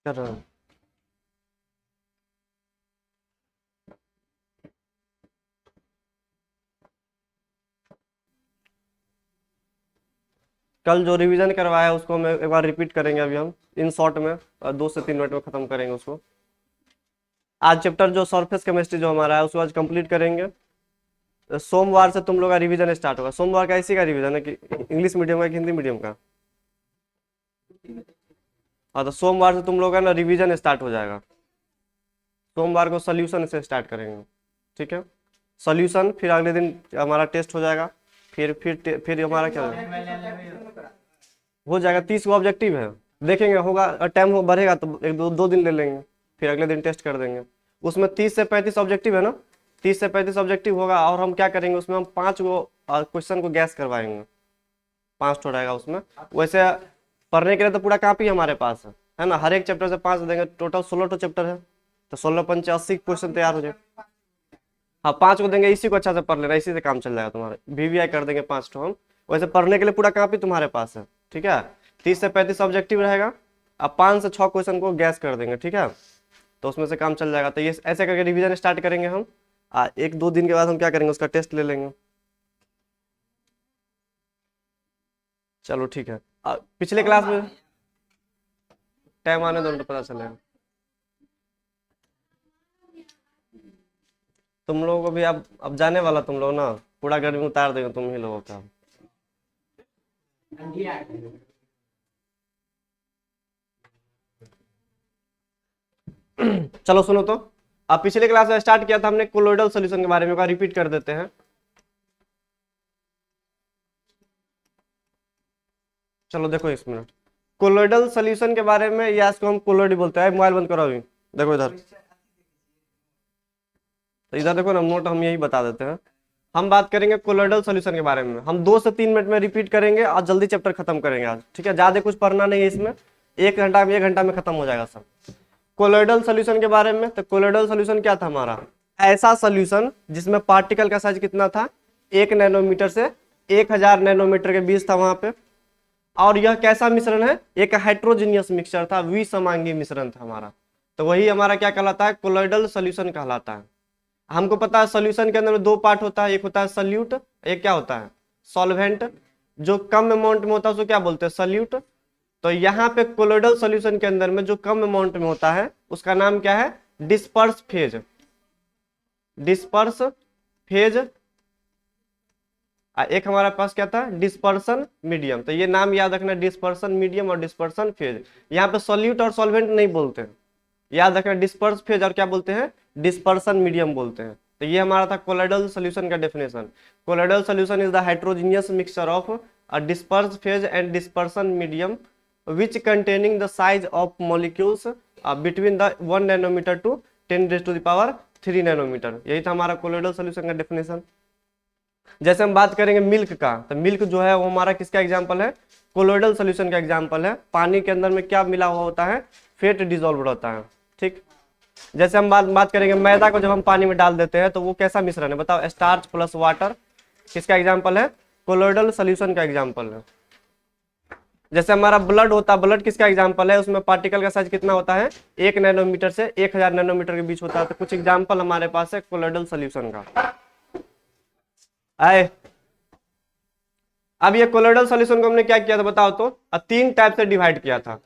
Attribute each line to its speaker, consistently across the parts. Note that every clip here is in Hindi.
Speaker 1: कर रहा हूँ। कल जो रिवीजन करवाया उसको हम एक बार रिपीट करेंगे अभी हम इन शॉर्ट में, 2 से 3 मिनट में खत्म करेंगे उसको। आज चैप्टर जो सरफेस केमिस्ट्री जो हमारा है उसको आज कंप्लीट करेंगे। सोमवार से तुम लोग का रिवीजन स्टार्ट होगा। सोमवार का इसी का रिवीजन है कि इंग्लिश मीडियम का कि हिंदी मीडियम का? हाँ, तो सोमवार से तुम लोग का ना रिवीजन स्टार्ट हो जाएगा। सोमवार को सोल्यूशन से स्टार्ट करेंगे, ठीक है। सोल्यूशन, फिर अगले दिन हमारा टेस्ट हो जाएगा। फिर हमारा क्या हो जाएगा? 30 को ऑब्जेक्टिव है, देखेंगे होगा, टाइम हो बढ़ेगा तो एक दो दिन ले लेंगे, फिर अगले दिन टेस्ट कर देंगे। उसमें 30 से 35 ऑब्जेक्टिव है ना, 30 से 35 ऑब्जेक्टिव होगा। और हम क्या करेंगे उसमें, हम 5 को क्वेश्चन को गैस करवाएंगे, 5 तो रहेगा उसमें। वैसे पढ़ने के लिए तो पूरा कॉपी हमारे पास है ना, हर एक चैप्टर से 5 देंगे, टोटल 16 तो चैप्टर है, तो 16×5 = 80 क्वेश्चन तैयार हो जाए। हाँ, 5 को देंगे, इसी को अच्छा से पढ़ लेना, इसी से काम चल जाएगा तुम्हारा। VVI कर देंगे 5 तो हम। वैसे पढ़ने के लिए पूरा कॉपी तुम्हारे पास है, ठीक है। 30 से 35 ऑब्जेक्टिव रहेगा, अब 5 से 6 क्वेश्चन को गैस कर देंगे, ठीक है। तो उसमें से काम चल जाएगा। तो ये ऐसे करके रिवीजन स्टार्ट करेंगे हम। 1-2 दिन के बाद हम क्या करेंगे, उसका टेस्ट ले लेंगे। चलो ठीक है। पिछले क्लास में टाइम आने दो तो पता चलेगा। तुम लोगों को भी अब जाने वाला तुम लोग ना, पूरा गर्मी उतार देगा तुम ही लोगों का। चलो सुनो तो, अब पिछले क्लास में स्टार्ट किया था हमने कोलोइडल सॉल्यूशन के बारे में, रिपीट कर देते हैं। चलो देखो इस मिनट, कोलोइडल सॉल्यूशन के बारे में, या इसको हम कोलोइड बोलते हैं। मोबाइल बंद करो अभी, देखो इधर, तो इधर देखो ना, नोट हम यही बता देते हैं। हम बात करेंगे कोलोइडल सॉल्यूशन के बारे में। हम 2 से 3 मिनट में रिपीट करेंगे और जल्दी चैप्टर खत्म करेंगे आज, ठीक है। ज्यादा कुछ पढ़ना नहीं है इसमें, 1 घंटा में खत्म हो जाएगा सब। कोलोइडल सॉल्यूशन के बारे में, तो कोलोइडल सॉल्यूशन क्या था हमारा, ऐसा सॉल्यूशन जिसमें पार्टिकल का साइज कितना था, 1 नैनोमीटर से 1000 नैनोमीटर के बीच था वहां पे। और यह कैसा मिश्रण है, एक हाइड्रोजीनियस मिक्सचर था, विसमांगी मिश्रण था हमारा। तो वही हमारा क्या कहलाता है, कोलोइडल सॉल्यूशन कहलाता है। हमको पता है सॉल्यूशन के अंदर में 2 पार्ट होता है, एक होता है सल्यूट, एक क्या होता है, सॉल्वेंट। जो कम अमाउंट में होता है उसको क्या बोलते हैं, सल्यूट। तो यहाँ पे कोलोइडल सॉल्यूशन के अंदर में जो कम अमाउंट में होता है उसका नाम क्या है, डिस्पर्स फेज। Disperse phase. एक हमारे पास क्या था, डिस्पर्सन मीडियम। तो ये नाम याद रखना, डिस्पर्सन मीडियम और डिस्पर्सन फेज। यहाँ पे सॉल्यूट और सॉल्वेंट नहीं बोलते हैं, याद रखना, डिस्पर्स फेज और क्या बोलते हैं, डिस्पर्सन मीडियम बोलते हैं। तो ये हमारा था कोलोइडल सॉल्यूशन का definition. Colloidal solution is the हाइड्रोजीनियस mixture of a disperse phase and dispersion medium which containing the size of molecules between the 1 nanometer to 10⁻³ nanometre. यही था हमारा कोलोइडल सॉल्यूशन का डेफिनेशन। जैसे हम बात करेंगे मिल्क का, तो मिल्क जो है वो हमारा किसका एग्जांपल है, कोलोइडल सॉल्यूशन का एग्जांपल है। पानी के अंदर में क्या मिला हुआ होता है, फेट डिसॉल्व होता है, ठीक। जैसे हम बात करेंगे मैदा को जब हम पानी में डाल देते हैं तो वो कैसा मिश्रण है, बताओ, स्टार्च प्लस वाटर। किसका एग्जांपल है, कोलोइडल सॉल्यूशन का एग्जांपल है। जैसे हमारा ब्लड होता है, ब्लड किसका एग्जांपल है, उसमें पार्टिकल का साइज कितना होता है, 1 नैनोमीटर से 1000 नैनोमीटर के बीच होता है। तो कुछ एग्जांपल हमारे पास है कोलोइडल सॉल्यूशन का। आए, अब ये कोलोइडल सॉल्यूशन को हमने क्या किया था बताओ तो, 3 टाइप से डिवाइड किया था।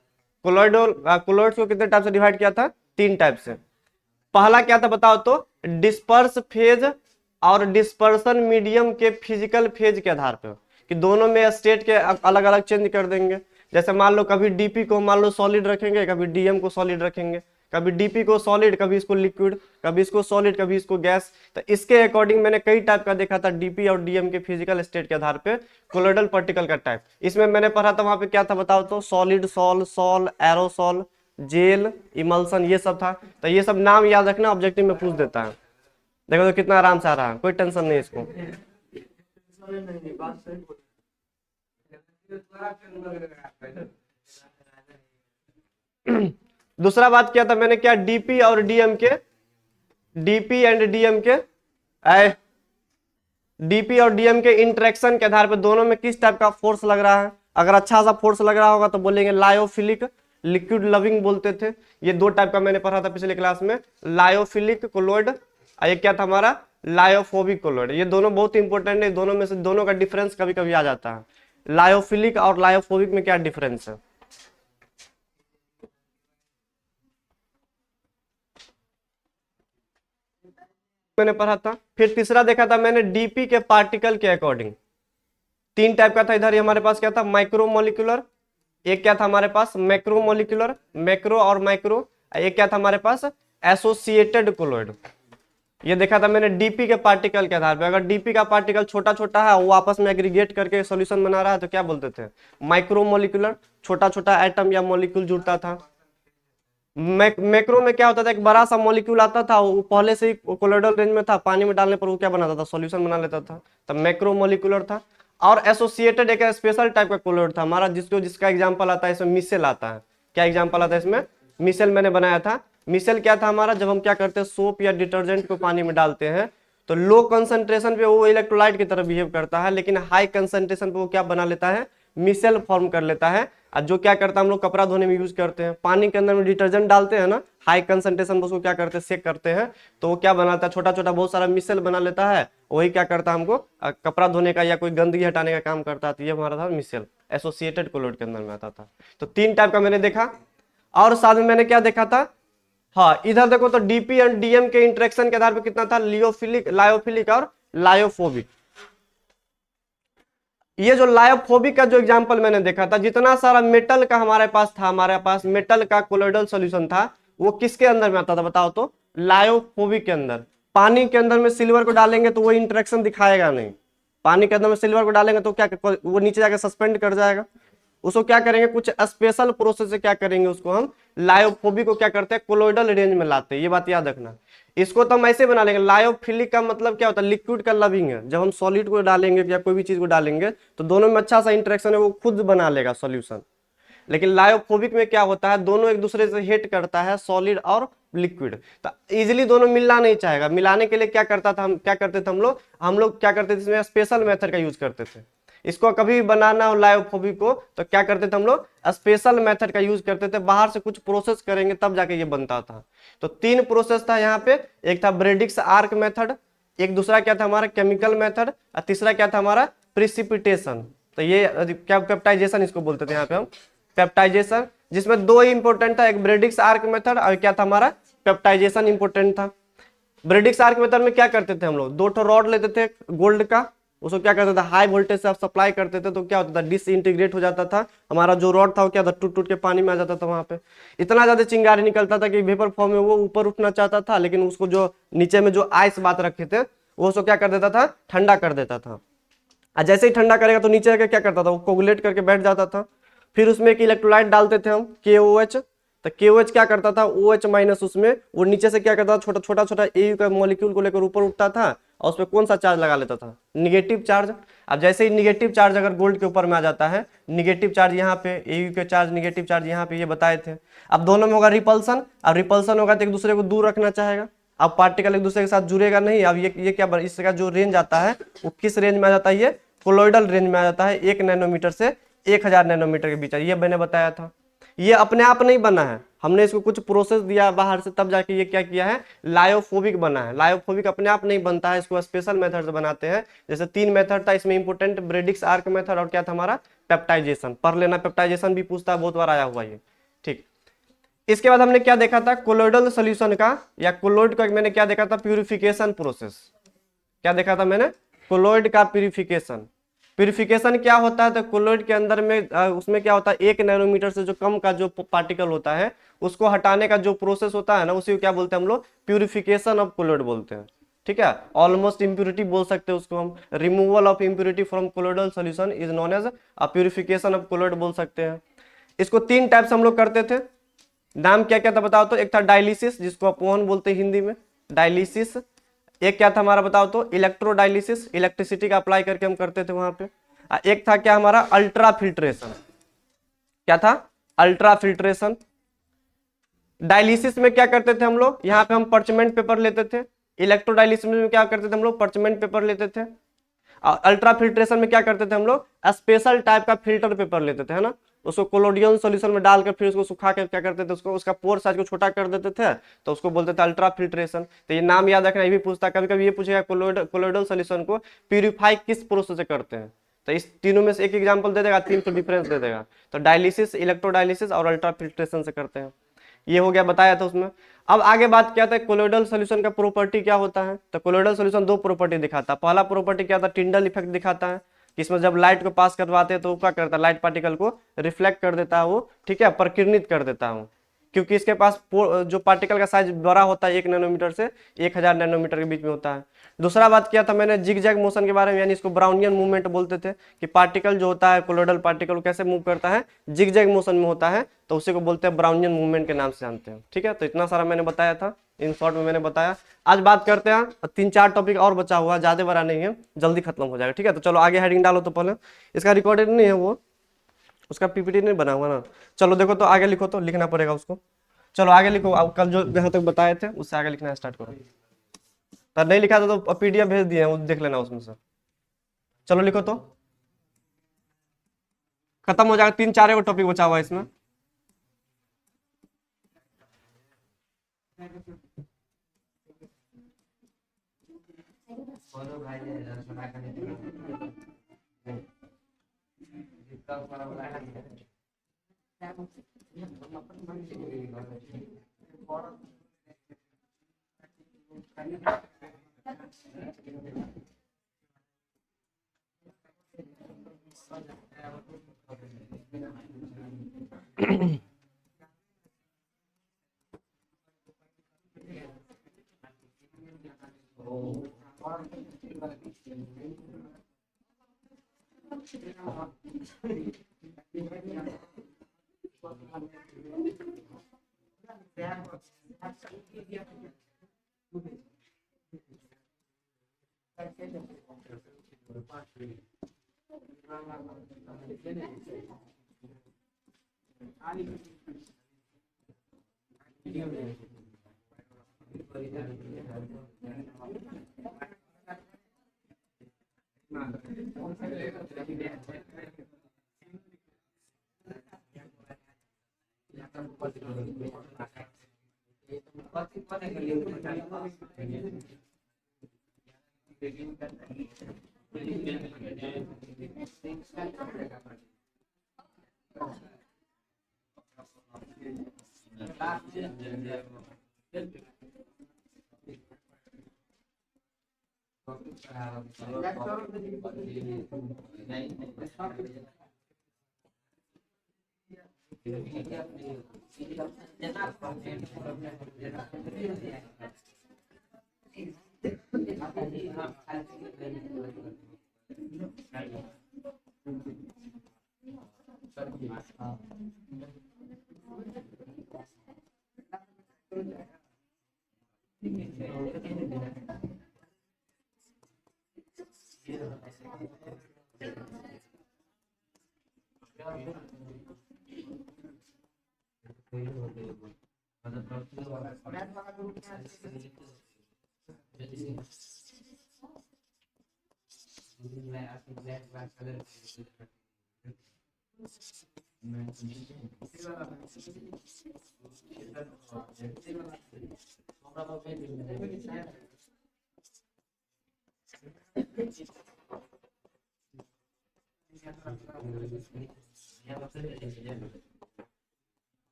Speaker 1: कोलोइड्स को कितने टाइप से डिवाइड किया था, 3 टाइप से। पहला क्या था बताओ तो, डिस्पर्स फेज और डिस्पर्सन मीडियम के फिजिकल फेज के आधार पर, कि दोनों में स्टेट के अलग अलग चेंज कर देंगे। जैसे मान लो कभी डीपी को मान लो सॉलिड रखेंगे, कभी डीएम को सॉलिड रखेंगे, कभी डीपी को सॉलिड, कभी इसको लिक्विड, कभी इसको सॉलिड, कभी इसको गैस। तो इसके अकॉर्डिंग मैंने कई टाइप का देखा था, डीपी और डीएम के फिजिकल स्टेट के आधार पे कोलोइडल पार्टिकल का टाइप। इसमें मैंने पढ़ा था वहां पे क्या था बताओ तो, solid, sol, aerosol, gel, emulsion, ये सब था। तो ये सब नाम याद रखना, ऑब्जेक्टिव में पूछ देता है। देखो तो कितना आराम से आ रहा है, कोई टेंशन नहीं इसको। दूसरा बात किया था मैंने, क्या, डीपी और डीएम के, डीपी एंड डीएम के, डीपी और डीएम के इंटरेक्शन के आधार पर दोनों में किस टाइप का फोर्स लग रहा है। अगर अच्छा सा फोर्स लग रहा होगा तो बोलेंगे लायोफिलिक, लिक्विड लविंग बोलते थे। ये दो टाइप का मैंने पढ़ा था पिछले क्लास में, लायोफिलिक कोलोइड और ये क्या था हमारा लायोफोबिक कोलोइड। ये दोनों बहुत इंपॉर्टेंट है, दोनों में से दोनों का डिफरेंस कभी कभी आ जाता है। लायोफिलिक और लायोफोबिक में क्या डिफरेंस है? मैंने पढ़ा था। फिर तीसरा देखा था मैंने डीपी के पार्टिकल के अकॉर्डिंग। तीन टाइप का था इधर, हमारे पास क्या था माइक्रोमोलिकुलर, एक क्या था हमारे पास मैक्रोमोलिकुलर, मैक्रो और माइक्रो, एक क्या था हमारे पास एसोसिएटेड कोलोइड। ये देखा था मैंने डीपी के पार्टिकल के आधार पे। अगर डीपी का पार्टिकल छोटा छोटा है वो आपस में एग्रीगेट करके सॉल्यूशन बना रहा है तो क्या बोलते थे माइक्रोमोलिकुलर, छोटा छोटा एटम या मॉलिक्यूल जुड़ता था। मैक्रो में क्या होता था एक बड़ा सा मॉलिक्यूल आता था, वो पहले से ही कोलोइडल रेंज में था, पानी में डालने पर वो क्या बनाता था सॉल्यूशन बना लेता था, तब मैक्रो मॉलिक्यूलर था। और एसोसिएटेड एक स्पेशल टाइप का कोलोइड था हमारा, जिसका एग्जांपल आता है इसमें मिसेल आता है। क्या एग्जांपल आता है इसमें? मिसेल मैंने बनाया था। मिसेल क्या था हमारा, जब हम क्या करते हैं सोप या डिटर्जेंट को पानी में डालते हैं तो लो कंसंट्रेशन पे वो इलेक्ट्रोलाइट की तरह बिहेव करता है, लेकिन हाई कंसंट्रेशन पे वो क्या बना लेता है मिसेल फॉर्म कर लेता है। और जो क्या करता है हम लोग कपड़ा धोने में यूज करते हैं, पानी के अंदर में डिटर्जेंट डालते हैं ना, हाई कंसंट्रेशन उसको क्या करते हैं सेक करते हैं, तो वो क्या बनाता है छोटा छोटा बहुत सारा मिसेल बना लेता है। वही क्या करता है हमको कपड़ा धोने का या कोई गंदगी हटाने का काम करता है। तो ये हमारा था मिसेल, एसोसिएटेड कोलोइड के अंदर में आता था। तो तीन टाइप का मैंने देखा। और साथ में मैंने क्या देखा था, हाँ इधर देखो तो डीपी एंड डीएम के इंटरेक्शन के आधार पर कितना था लियोफिलिक, लायोफिलिक और लायोफोबिक। ये जो लायोफोबिक का जो एग्जांपल मैंने देखा था, जितना सारा मेटल का हमारे पास मेटल का कोलोइडल सॉल्यूशन था, वो किसके अंदर में आता था बताओ तो लायोफोबिक के अंदर। पानी के अंदर में सिल्वर को डालेंगे तो वो इंटरेक्शन दिखाएगा नहीं, पानी के अंदर में सिल्वर को डालेंगे तो क्या वो नीचे जाकर सस्पेंड कर जाएगा। उसको क्या करेंगे कुछ स्पेशल प्रोसेस से क्या करेंगे उसको हम लायोफोबिक को क्या करते हैं कोलोइडल रेंज में लाते हैं। ये बात याद रखना। इसको तो हम ऐसे बना लेंगे, लायोफिलिक का मतलब क्या होता है लिक्विड का लविंग है। जब हम सॉलिड को डालेंगे या कोई भी चीज को डालेंगे तो दोनों में अच्छा सा इंटरेक्शन है, वो खुद बना लेगा सॉल्यूशन। लेकिन लायोफोबिक में क्या होता है दोनों एक दूसरे से हेट करता है, सॉलिड और लिक्विड, तो इजिली दोनों मिलना नहीं चाहेगा। मिलाने के लिए क्या करता था क्या करते थे हम लोग क्या करते थे इसमें स्पेशल मेथड का यूज करते थे। इसको कभी भी बनाना हो लायोफोबिक को तो क्या करते थे हम लोग स्पेशल मेथड का यूज करते थे, बाहर से कुछ प्रोसेस करेंगे तब जाके ये बनता था। तो तीन प्रोसेस था यहाँ पे, एक था ब्रेडिक्स आर्क मेथड, एक दूसरा क्या था हमारा केमिकल मेथड, और तीसरा क्या था हमारा प्रिसिपिटेशन। तो ये क्या पेप्टाइजेशन इसको बोलते थे यहाँ पे हम पेप्टाइजेशन, जिसमें दो ही इंपॉर्टेंट था, एक ब्रेडिक्स आर्क मेथड और क्या था हमारा पेप्टाइजेशन इंपॉर्टेंट था। ब्रेडिक्स आर्क मेथड में क्या करते थे हम लोग दो ठो रॉड लेते थे गोल्ड का, उसको क्या करते थे हाई वोल्टेज से आप सप्लाई करते थे तो क्या होता था डिसइंटीग्रेट हो जाता था, हमारा जो रॉड था वो क्या था टूट टूट के पानी में आ जाता था। वहां पे इतना ज्यादा चिंगारी निकलता था कि वेपर फॉर्म में वो ऊपर उठना चाहता था, लेकिन उसको जो नीचे में जो आइस बात रखे थे वो उसको क्या कर देता था ठंडा कर देता था। और जैसे ही ठंडा करेगा तो नीचे आके क्या करता था वो कोगुलेट करके बैठ जाता था। फिर उसमें एक इलेक्ट्रोलाइट डालते थे हम KOH, तो KOH क्या करता था OH माइनस, उसमें वो नीचे से क्या करता था छोटा छोटा छोटा AU का मॉलिक्यूल को लेकर ऊपर उठता था और उसमें कौन सा चार्ज लगा लेता था निगेटिव चार्ज। अब जैसे ही निगेटिव चार्ज अगर गोल्ड के ऊपर में आ जाता है, निगेटिव चार्ज यहाँ पे AU के चार्ज निगेटिव चार्ज यहाँ पे ये बताए थे। अब दोनों में होगा रिपल्सन, अब रिपल्सन होगा तो एक दूसरे को दूर रखना चाहेगा, अब पार्टिकल एक दूसरे के साथ जुड़ेगा नहीं। अब ये क्या इसका जो रेंज आता है वो किस रेंज में आ जाता है, ये कोलोइडल रेंज में आ जाता है, 1 नैनोमीटर से 1000 नैनोमीटर के बीच। ये मैंने बताया था, ये अपने आप नहीं बना है, हमने इसको कुछ प्रोसेस दिया बाहर से तब जाके ये क्या किया है लायोफोबिक बना है। लायोफोबिक अपने आप नहीं बनता है, इसको स्पेशल मेथड से बनाते हैं। जैसे तीन मेथड था इसमें इंपोर्टेंट, ब्रेडिक्स आर्क मेथड और क्या था हमारा पेप्टाइजेशन। पढ़ लेना, पेप्टाइजेशन भी पूछता है, बहुत बार आया हुआ ये। ठीक, इसके बाद हमने क्या देखा था कोलोइडल सोल्यूशन का या कोलोइड का मैंने क्या देखा था प्यूरिफिकेशन प्रोसेस। क्या देखा था मैंने कोलोइड का प्यूरिफिकेशन। प्यूरिफिकेशन क्या होता है तो कोलोइड के अंदर में उसमें क्या होता है 1 नैनोमीटर से जो कम का जो पार्टिकल होता है उसको हटाने का जो प्रोसेस होता है ना उसी को क्या बोलते हैं हम लोग प्यूरिफिकेशन ऑफ कोलोइड बोलते हैं। ठीक है, ऑलमोस्ट इंप्यूरिटी बोल सकते हैं उसको हम, removal of impurity from colloidal solution is known as a purification of colloid बोल सकते हैं। इसको तीन टाइप से हम लोग करते थे, नाम क्या क्या था बताओ तो, एक था डायलिसिस जिसको अपवन बोलते हैं हिंदी में डायलिसिस, एक क्या था हमारा बताओ तो इलेक्ट्रोडायलिसिस, इलेक्ट्रिसिटी का अप्लाई करके हम करते थे वहां पे। एक था क्या हमारा अल्ट्रा फिल्ट्रेशन, क्या था अल्ट्रा फिल्ट्रेशन। डायलिसिस में क्या करते थे हम लोग, यहाँ पे हम पर्चमेंट पेपर लेते थे, इलेक्ट्रोडायलिसिस में क्या करते थे हम लोग पर्चमेंट पेपर लेते थे। अल्ट्रा फिल्ट्रेशन में क्या करते थे हम लोग, स्पेशल टाइप का फिल्टर पेपर लेते थे, है ना, उसको कोलोडियन सॉल्यूशन में डालकर फिर उसको सुखा के क्या करते थे, उसको उसका पोर साइज को छोटा कर देते थे, तो उसको बोलते थे अल्ट्रा फिल्ट्रेशन। तो ये नाम याद रखना, ये भी पूछता, कभी कभी ये पूछेगा कोलोइडल सॉल्यूशन को प्यूरिफाई किस प्रोसेस से करते हैं, तो इस तीनों में से एक एग्जांपल दे देगा, तीन तो डिफरेंस दे देगा। तो डायलिसिस, इलेक्ट्रोडायलिसिस और अल्ट्रा फिल्ट्रेशन से करते हैं। ये हो गया, बताया था उसमें। अब आगे बात क्या था, कोलोइडल सॉल्यूशन का प्रॉपर्टी क्या होता है, तो कोलोइडल सॉल्यूशन दो प्रॉपर्टी दिखाता है। पहला प्रॉपर्टी क्या था, टिंडल इफेक्ट दिखाता है, कि इसमें जब लाइट को पास करवाते हैं तो क्या करता है, लाइट पार्टिकल को रिफ्लेक्ट कर देता है वो, ठीक है, प्रकिरणित कर देता है वो, क्योंकि इसके पास जो पार्टिकल का साइज बड़ा होता है 1 नैनोमीटर से 1000 नैनोमीटर के बीच में होता है। दूसरा बात किया था मैंने जिग जैग मोशन के बारे में, यानी इसको ब्राउनियन मूवमेंट बोलते थे, कि पार्टिकल जो होता है कोलोइडल पार्टिकल कैसे मूव करता है, जिग जैग मोशन में होता है, तो उसी को बोलते हैं ब्राउनियन मूवमेंट के नाम से जानते हैं। ठीक है, तो इतना सारा मैंने बताया था, इन शॉर्ट में मैंने बताया। आज बात करते हैं, 3-4 टॉपिक और बचा हुआ, ज्यादा बड़ा नहीं है, जल्दी खत्म हो जाएगा। ठीक है, तो चलो आगे हेडिंग डालो। तो पहले इसका रिकॉर्डेड नहीं है वो, उसका पीपीटी नहीं बना हुआ ना, चलो देखो तो आगे लिखो, तो लिखना पड़ेगा उसको। चलो आगे लिखो, अब कल जो यहाँ तक बताए थे उससे आगे लिखना स्टार्ट करो। तो नहीं लिखा था तो पीडीएफ भेज दिए हैं, वो देख लेना उसमें से। चलो लिखो तो, खत्म हो जाएगा, 3-4 टॉपिक बचा हुआ है इसमें।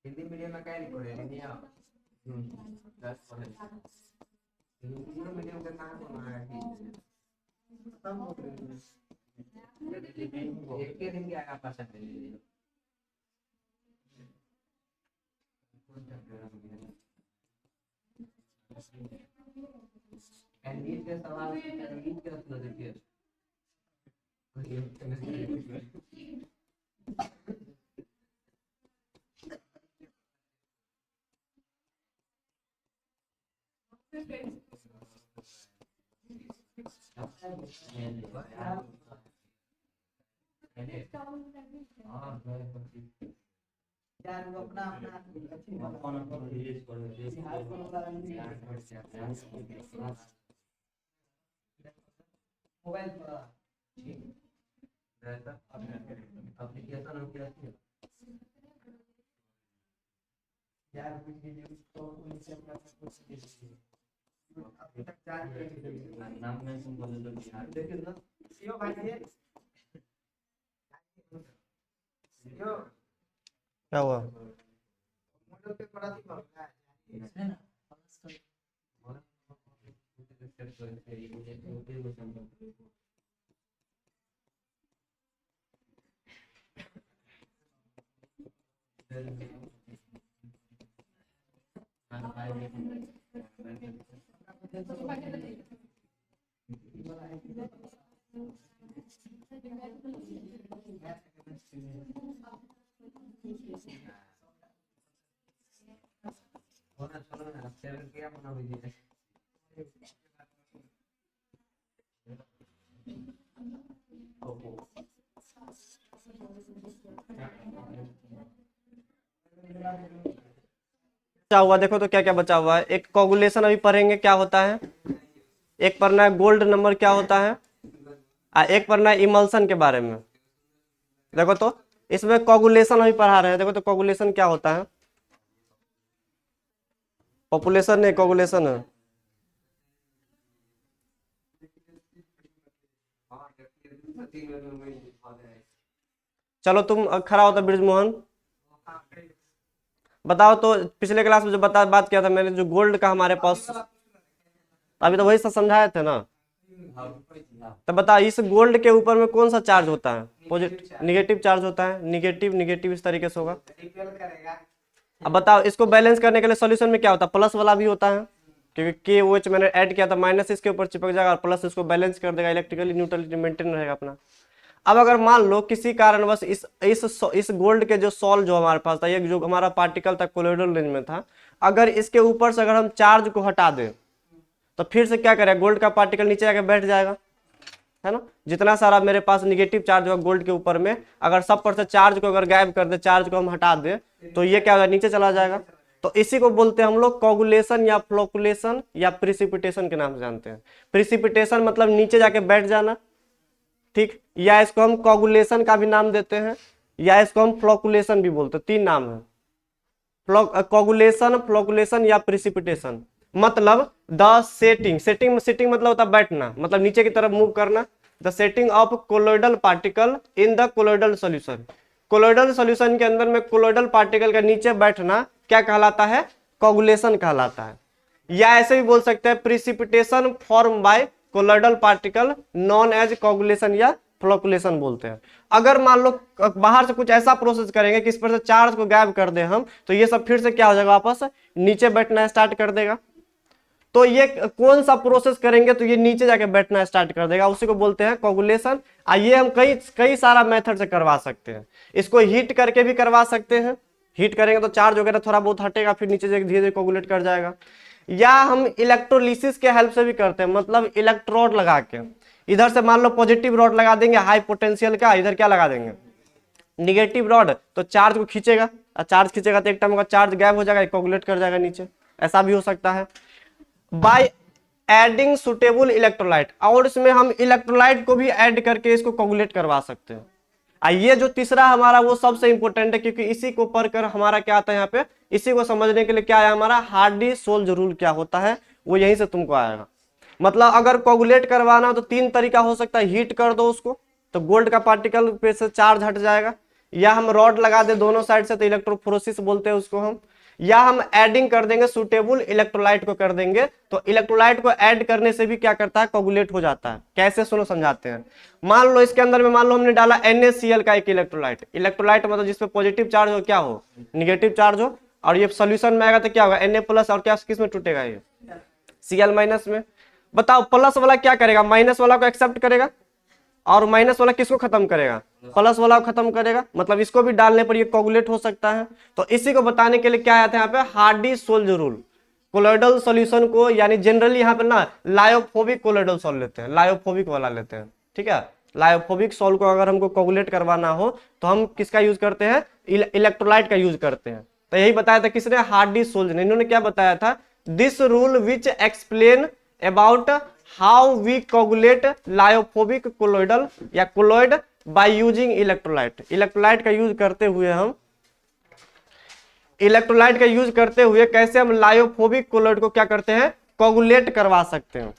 Speaker 2: हिंदी मीडियम में क्या नहीं पढ़े नहीं आप 10 पढ़े हिंदी मीडियम का कहाँ होना है एक के दिन क्या पसंद है एंगेज के सवाल एंगेज के उत्तर देखिए यार वो अपना मोबाइल पर एप्लीकेशन हो गया यार तो उनसे अपना कुछ कीजिए अभी तक नाम में तुम बोल दो देखिए ना सीओ भाई ये सीओ
Speaker 1: क्या हुआ?
Speaker 2: मोटो पे पड़ा थी मामला है ना
Speaker 1: बचा हुआ देखो तो क्या क्या बचा हुआ है। एक कोगुलेशन अभी पढ़ेंगे क्या होता है, एक पढ़ना है गोल्ड नंबर क्या होता है, एक पढ़ना है इमल्सन के बारे में। देखो तो इसमें कोगुलेशन अभी पढ़ा रहे हैं। देखो तो कोगुलेशन क्या होता है, पॉपुलेशन नहीं कोगुलेशन है। चलो तुम खड़ा होता ब्रिजमोहन, बताओ तो पिछले क्लास में जो बात किया था मैंने, जो गोल्ड का हमारे पास अभी तो वही सब समझाए थे ना। तो बता इस गोल्ड के ऊपर में कौन सा चार्ज होता है, पॉजिटिव निगेटिव चार्ज होता है, निगेटिव निगेटिव इस तरीके से होगा। अब बताओ इसको बैलेंस करने के लिए सॉल्यूशन में क्या होता है, प्लस वाला भी होता है क्योंकि के ओ एच मैंने ऐड किया था, माइनस इसके ऊपर चिपक जाएगा और प्लस इसको बैलेंस कर देगा, इलेक्ट्रिकली न्यूट्रलिटी मेंटेन रहेगा अपना। अब अगर मान लो किसी कारणवश इस गोल्ड के जो सॉल जो हमारे पास था, ये जो हमारा पार्टिकल था कोलोइडल रेंज में था, अगर इसके ऊपर से अगर हम चार्ज को हटा दें तो फिर से क्या करेगा, गोल्ड का पार्टिकल नीचे जाकर बैठ जाएगा, है ना। जितना सारा मेरे पास निगेटिव चार्ज होगा गोल्ड के ऊपर में, अगर सब पर से चार्ज को अगर गायब कर दे, चार्ज को हम हटा दे तो ये क्या होगा, नीचे चला जाएगा। तो इसी को बोलते हैं हम लोग कोगुलेशन या फ्लोकुलेशन या प्रिसिपिटेशन के नाम से जानते हैं। प्रिसिपिटेशन मतलब नीचे जाके बैठ जाना, ठीक, या इसको हम कोगुलेशन का भी नाम देते हैं, या इसको हम फ्लोकुलेशन भी बोलते हैं। तीन नाम है, कोगुलेशन, फ्लोकुलेशन या प्रिसिपिटेशन। मतलब द सेटिंग सेटिंग मतलब होता है बैठना, मतलब नीचे की तरफ मूव करना। The setting of colloidal particle in the colloidal solution, colloidal solution के अंदर में कोलोइडल पार्टिकल का नीचे बैठना क्या कहलाता है, कोगुलेशन कहलाता है। या ऐसे भी बोल सकते हैं precipitation form by colloidal particle known as coagulation या फ्लोकुलेशन बोलते हैं। अगर मान लो बाहर से कुछ ऐसा प्रोसेस करेंगे कि इस पर से चार्ज को गायब कर दे हम, तो ये सब फिर से क्या हो जाएगा, वापस नीचे बैठना स्टार्ट कर देगा। तो ये कौन सा प्रोसेस करेंगे तो ये नीचे जाके बैठना स्टार्ट कर देगा, उसी को बोलते हैं कोगुलेशन। ये हम कई कई सारा मेथड से करवा सकते हैं। इसको हीट करके भी करवा सकते हैं, हीट करेंगे तो चार्ज वगैरह थोड़ा बहुत हटेगा, फिर नीचे धीरे धीरे कोगुलेट कर जाएगा। या हम इलेक्ट्रोलिसिस के हेल्प से भी करते हैं, मतलब इलेक्ट्रोड लगा के, इधर से मान लो पॉजिटिव रॉड लगा देंगे हाई पोटेंशियल का, इधर क्या लगा देंगे निगेटिव रॉड, तो चार्ज को खींचेगा, चार्ज खींचेगा तो एक टाइम का चार्ज गायब हो जाएगा, कोगुलेट कर जाएगा नीचे, ऐसा भी हो सकता है। बाय एडिंग सुटेबल इलेक्ट्रोलाइट, और इसमें हम इलेक्ट्रोलाइट को भी ऐड करके इसको कोगुलेट करवा सकते हैं। ये जो तीसरा हमारा वो सबसे इंपॉर्टेंट है, क्योंकि इसी को पढ़कर हमारा क्या आता है यहाँ पे, इसी को समझने के लिए क्या है हमारा हार्डी-सोल्ज रूल क्या होता है, वो यहीं से तुमको आएगा। मतलब अगर कोगुलेट करवाना हो तो 3 तरीका हो सकता है, हीट कर दो उसको तो गोल्ड का पार्टिकल पे से चार्ज हट जाएगा, या हम रॉड लगा दे दोनों साइड से तो इलेक्ट्रोफोरेसिस बोलते हैं उसको हम, या हम एडिंग कर देंगे सुटेबल इलेक्ट्रोलाइट को कर देंगे, तो इलेक्ट्रोलाइट को ऐड करने से भी क्या करता है कोगुलेट हो जाता है। कैसे सुनो समझाते हैं। मान लो इसके अंदर में मान लो हमने डाला NaCl का एक इलेक्ट्रोलाइट, इलेक्ट्रोलाइट मतलब जिसपे पॉजिटिव चार्ज हो क्या हो निगेटिव चार्ज हो, और ये सोल्यूशन में आएगा तो क्या होगा Na+ और क्या किस में टूटेगा ये Cl- में। बताओ प्लस वाला क्या करेगा, माइनस वाला को एक्सेप्ट करेगा, और माइनस वाला किसको खत्म करेगा प्लस वाला को खत्म करेगा, मतलब इसको भी डालने पर ये कोगुलेट हो सकता है। तो इसी को बताने के लिए क्या आता है यहाँ पे हार्डी-सोल्ज रूल। कोलोइडल सॉल्यूशन को यानी जनरली यहाँ पे ना लायोफोबिक कोलोइडल सॉल्व लेते हैं, लायोफोबिक वाला लेते हैं, ठीक है। लायोफोबिक सॉल्व को अगर हमको कोगुलेट करवाना हो तो हम किसका यूज करते हैं इलेक्ट्रोलाइट का यूज करते हैं। तो यही बताया था किसने हार्डी-सोल्ज ने, इन्होंने क्या बताया था this rule which explain about how we coagulate lyophobic colloidal या colloid by using electrolyte. Electrolyte का यूज करते हुए हम इलेक्ट्रोलाइट का यूज करते हुए कैसे हम लायोफोबिक कोलोइड को क्या करते हैं कोगुलेट करवा सकते हैं।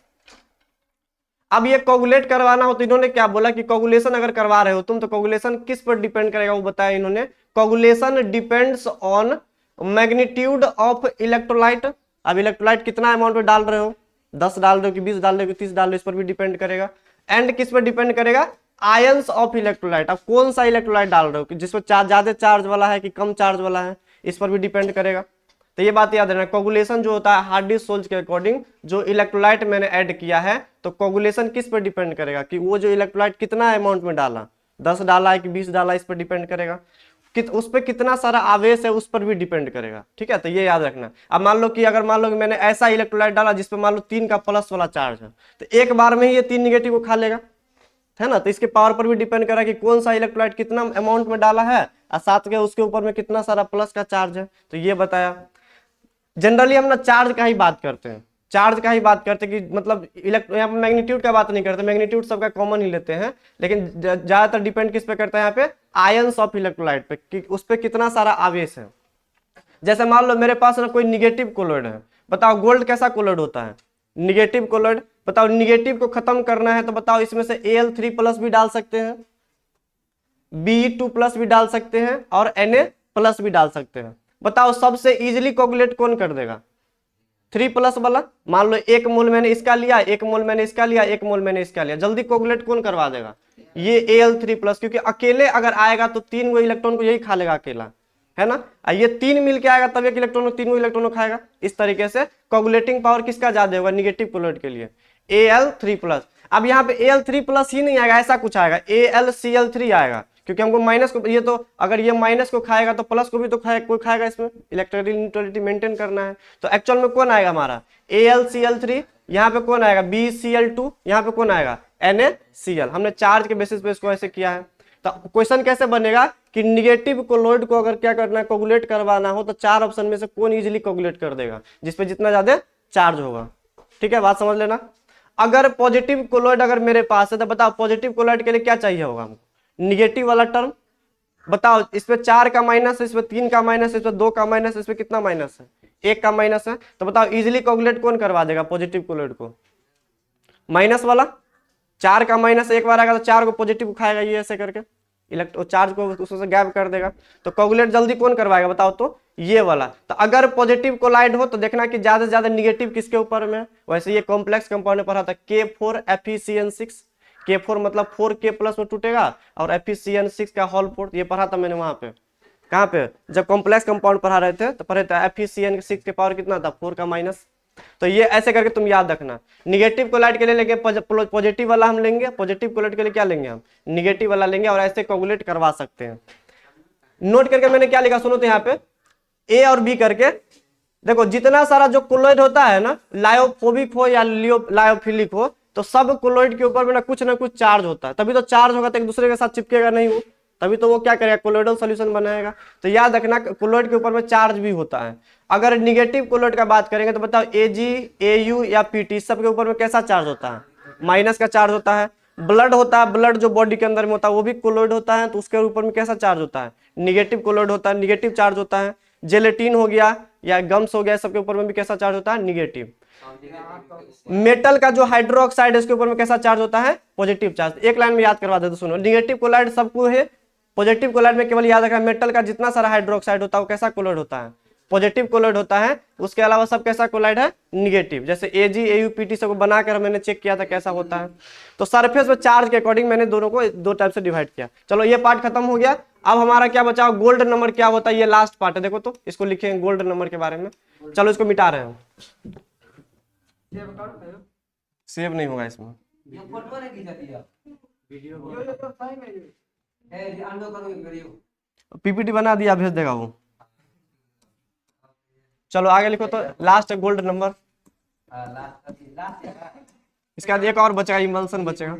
Speaker 1: अब ये कोगुलेट करवाना हो तो इन्होंने क्या बोला कि कोगुलेशन अगर करवा रहे हो तुम तो कोगुलेशन किस पर डिपेंड करेगा वो बताया इन्होंने, coagulation depends on magnitude of electrolyte. अब इलेक्ट्रोलाइट कितना अमाउंट में डाल रहे हो 10 डाल रहे हो कि 20 डाल रहे हो कि 30 डाल रहे हो, इस पर भी डिपेंड करेगा। एंड किस पर डिपेंड करेगा आयंस ऑफ इलेक्ट्रोलाइट, अब कौन सा इलेक्ट्रोलाइट डाल रहे हो कि जिसमें ज्यादा चार्ज वाला है कि कम चार्ज वाला है, इस पर भी डिपेंड करेगा। तो ये बात याद रखना, कोगुलेशन जो होता है हार्डी-सोल्ज के अकॉर्डिंग जो इलेक्ट्रोलाइट मैंने ऐड किया है तो कोगुलेशन किस पर डिपेंड करेगा कि वो जो इलेक्ट्रोलाइट कितना अमाउंट में डाला 10 डाला है कि 20 डाला, इस पर डिपेंड करेगा। उस पर कितना सारा आवेश है उस पर भी डिपेंड करेगा, ठीक है। तो ये याद रखना। अब मान लो कि अगर मान लो कि मैंने ऐसा इलेक्ट्रोलाइट डाला जिसपे मान लो 3 का प्लस वाला चार्ज है, तो एक बार में ही ये 3 निगेटिव को खा लेगा, है ना। तो इसके पावर पर भी डिपेंड करेगा कि कौन सा इलेक्ट्रोलाइट कितना अमाउंट में डाला है और साथ के उसके ऊपर में कितना सारा प्लस का चार्ज है, तो ये बताया। जनरली हम ना चार्ज का ही बात करते हैं, चार्ज का ही बात करते हैं कि मतलब यहाँ पे मैग्नीट्यूड का बात नहीं करते, मैग्नीट्यूड सबका कॉमन ही लेते हैं, लेकिन ज्यादातर डिपेंड किस पे करता है यहाँ पे आयंस ऑफ इलेक्ट्रोलाइट पे कि उस पे कितना सारा आवेश है। जैसे मान लो मेरे पास ना कोई निगेटिव कोलोइड है, बताओ गोल्ड कैसा कोलोइड होता है निगेटिव कोलोइड, बताओ निगेटिव को खत्म करना है तो बताओ इसमें से Al3+ भी डाल सकते हैं, Be2+ भी डाल सकते हैं और Na+ भी डाल सकते हैं। बताओ सबसे इजीली कोगुलेट कौन कर देगा 3+ वाला। मान लो 1 मोल मैंने इसका लिया, 1 मोल मैंने इसका लिया, 1 मोल मैंने इसका लिया, जल्दी कोगुलेट कौन करवा देगा ये Al3+, क्योंकि अकेले अगर आएगा तो 3 गो इलेक्ट्रॉन को यही खा लेगा अकेला, है ना। ये 3 मिल के आएगा तब एक इलेक्ट्रॉन को 3 गो इलेक्ट्रॉन को खाएगा। इस तरीके से कोगुलेटिंग पावर किसका ज्यादा होगा निगेटिव कोलोइड के लिए Al3+। अब यहाँ पे Al3+ ही नहीं आएगा, ऐसा कुछ आएगा AlCl3 आएगा, क्योंकि हमको माइनस को ये तो अगर ये माइनस को खाएगा तो प्लस को भी तो कोई खाएगा, इसमें इलेक्ट्रिकल न्यूट्रलिटी मेंटेन करना है। तो एक्चुअल में कौन आएगा हमारा AlCl3, यहाँ पे कौन आएगा BeCl2, यहाँ पे कौन आएगा NaCl। हमने चार्ज के बेसिस पे इसको ऐसे किया है। तो क्वेश्चन कैसे बनेगा कि निगेटिव कोलोइड को अगर क्या करना है कोगुलेट करवाना हो तो 4 ऑप्शन में से कौन इजीली कोगुलेट कर देगा जिसपे जितना ज्यादा चार्ज होगा, ठीक है, बात समझ लेना। अगर पॉजिटिव कोलोइड अगर मेरे पास है तो बताओ पॉजिटिव कोलोइड के लिए क्या चाहिए होगा हमको निगेटिव वाला टर्म। बताओ इस पे 4 का माइनस है, इस पे 3 का माइनस है, इस पे 2 का माइनस है, इस पे कितना माइनस है 1 का माइनस है। तो बताओ इजीली कोगुलेट कौन करवा देगा पॉजिटिव कोलोइड को माइनस वाला। 4 का माइनस एक बार आएगा तो 4 को पॉजिटिव खाएगा ये ऐसे करके इलेक्ट्रो चार्ज को उससे गैप कर देगा। तो कोगुलेट जल्दी कौन करवाएगा बताओ तो ये वाला। तो अगर पॉजिटिव कोलाइड हो तो देखना कि ज्यादा से ज्यादा निगेटिव किसके ऊपर में। वैसे ये कॉम्प्लेक्स कंपाउंड में पढ़ा था K4FeCN6, K4 मतलब 4K+ में टूटेगा और FeCN6 का होल 4, ये पढ़ा था मैंने वहां पे। कहाँ पे जब कॉम्प्लेक्स कंपाउंड पढ़ा रहे थे तो पढ़े थे FeCN6 के पावर कितना था 4 का माइनस, तो ये ऐसे करके तुम याद रखना। निगेटिव कोलाइड के लिए लेंगे पॉजिटिव वाला हम लेंगे, पॉजिटिव कोलाइड के लिए क्या लेंगे हम, निगेटिव वाला लेंगे, और ऐसे कोगुलेट करवा सकते हैं। नोट करके मैंने क्या लिखा सुनो तो यहाँ पे ए और बी करके देखो, जितना सारा जो कोलोइड होता है ना, लायोफोबिक हो या लायोफिलिक हो, तो सब कोलोइड के ऊपर में ना कुछ चार्ज होता है, तभी तो चार्ज होगा, तो एक दूसरे के साथ चिपकेगा नहीं वो, तभी तो वो क्या करेगा, कोलोइडल सॉल्यूशन बनाएगा। तो याद रखना कोलोइड के ऊपर में चार्ज भी होता है। अगर निगेटिव कोलोइड का बात करेंगे तो बताओ Ag, Au या Pt सब के ऊपर में कैसा चार्ज होता है, माइनस का चार्ज होता है। ब्लड होता है, ब्लड जो बॉडी के अंदर में होता है वो भी कोलोइड होता है, तो उसके ऊपर में कैसा चार्ज होता है, निगेटिव कोलोइड होता है, निगेटिव चार्ज होता है। जेलेटिन हो गया या गम्स हो गया, सबके ऊपर में भी कैसा चार्ज होता है, निगेटिव। मेटल का जो हाइड्रोक्साइड है उसके ऊपर में कैसा चार्ज होता है, पॉजिटिव चार्ज। एक लाइन में याद करवा देते सुनो, निगेटिव कोलाइड सबको है, पॉजिटिव कोलाइड में केवल याद रखना मेटल का जितना सारा हाइड्रोक्साइड होता है वो कैसा कोलाइड होता है, पॉजिटिव कोलाइड होता है। उसके अलावा सब कैसा कोलाइड है, निगेटिव। जैसे Ag, Au, Pt सब बनाकर मैंने चेक किया था कैसा होता है। तो सरफेस पे चार्ज के अकॉर्डिंग मैंने दोनों को दो टाइप से डिवाइड किया। चलो ये पार्ट खत्म हो गया। अब हमारा क्या बचा, गोल्ड नंबर क्या होता है, ये लास्ट पार्ट है। देखो तो इसको लिखेंगे गोल्ड नंबर के बारे में। चलो इसको मिटा रहे हैं, सेव नहीं होगा इसमें। पीपीटी बना दिया, भेज देगा वो। चलो आगे लिखो तो लास्ट गोल्ड नंबर। इसका एक और बचेगा, इमल्सन बचेगा।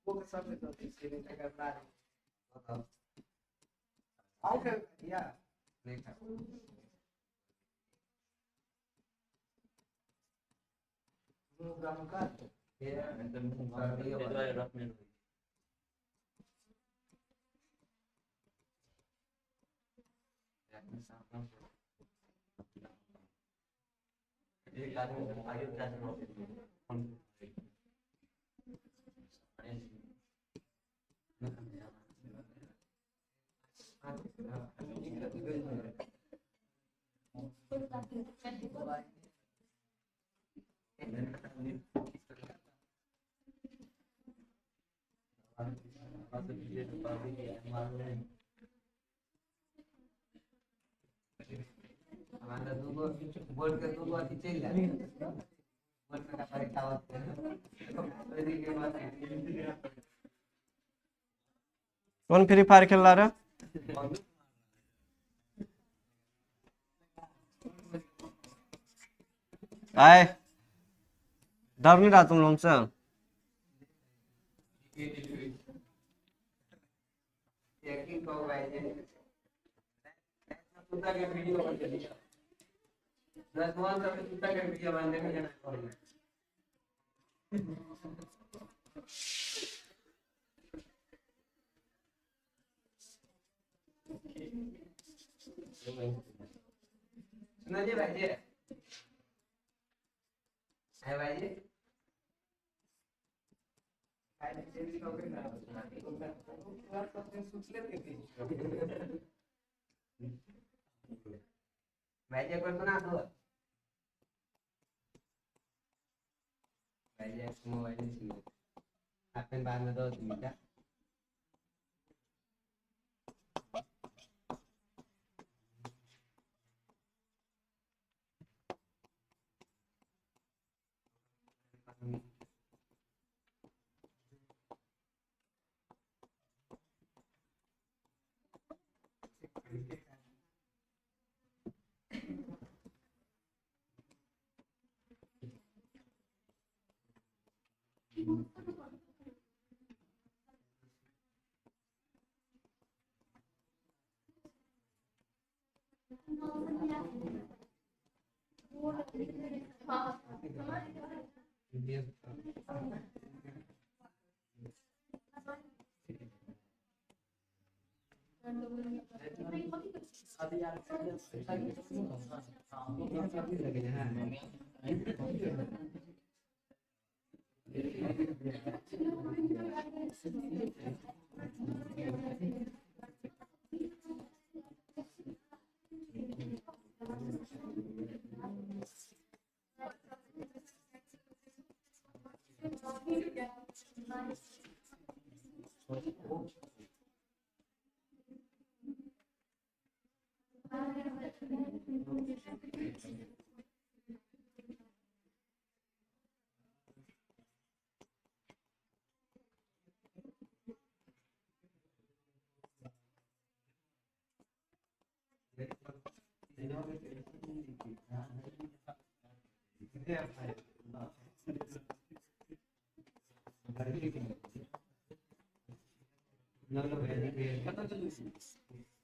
Speaker 2: वो सब में तो इसके लिए क्या करना है बताओ आओ क्या या देखा ग्राम का ये एकदम ये वाला रखने एक आदमी आगे क्या हमारा दूगो बोल के दूगो अथी चल जाए बोल का परीक्षा होते हैं के बाद
Speaker 1: कौन फ्री फायर खेल रहा है? आए डर नहीं रहा तुम लोग से?
Speaker 2: यकीन करो भाई जी कुत्ता के वीडियो बन दिया 10 मान तक कुत्ता के वीडियो बन देने जाना पड़ेगा सुना जी भाई जी है भाई जी भाई जी को सुना दो भाई जी मोबाइल सुनो अपन बाद में दो मिनट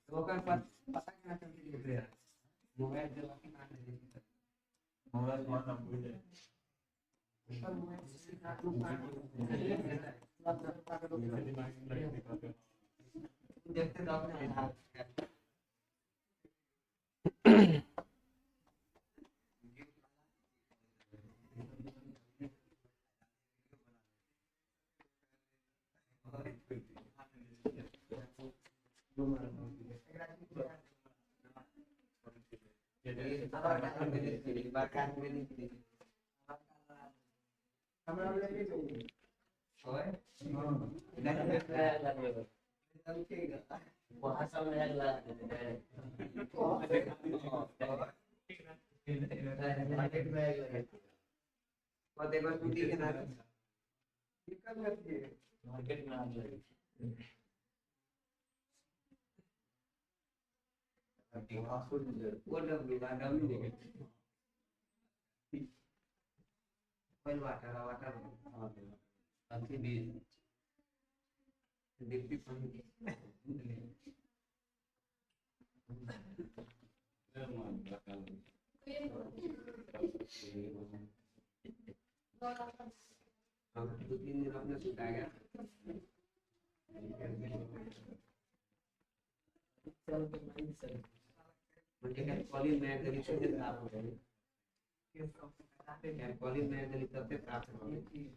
Speaker 2: तो का पता क्या चलती है मोबाइल से बाकी ना मोबाइल बहुत ना बोल देखते रहो मार्केट में आ जाएगी वो डब्ल्यू वाटर वाटर अभी भी दो तीन दिन अपने सुखा गया म्हणजे कॉलिंग मैं करी से आप हो गए कॉलिंग मैं करी तब से प्राप्त हो गई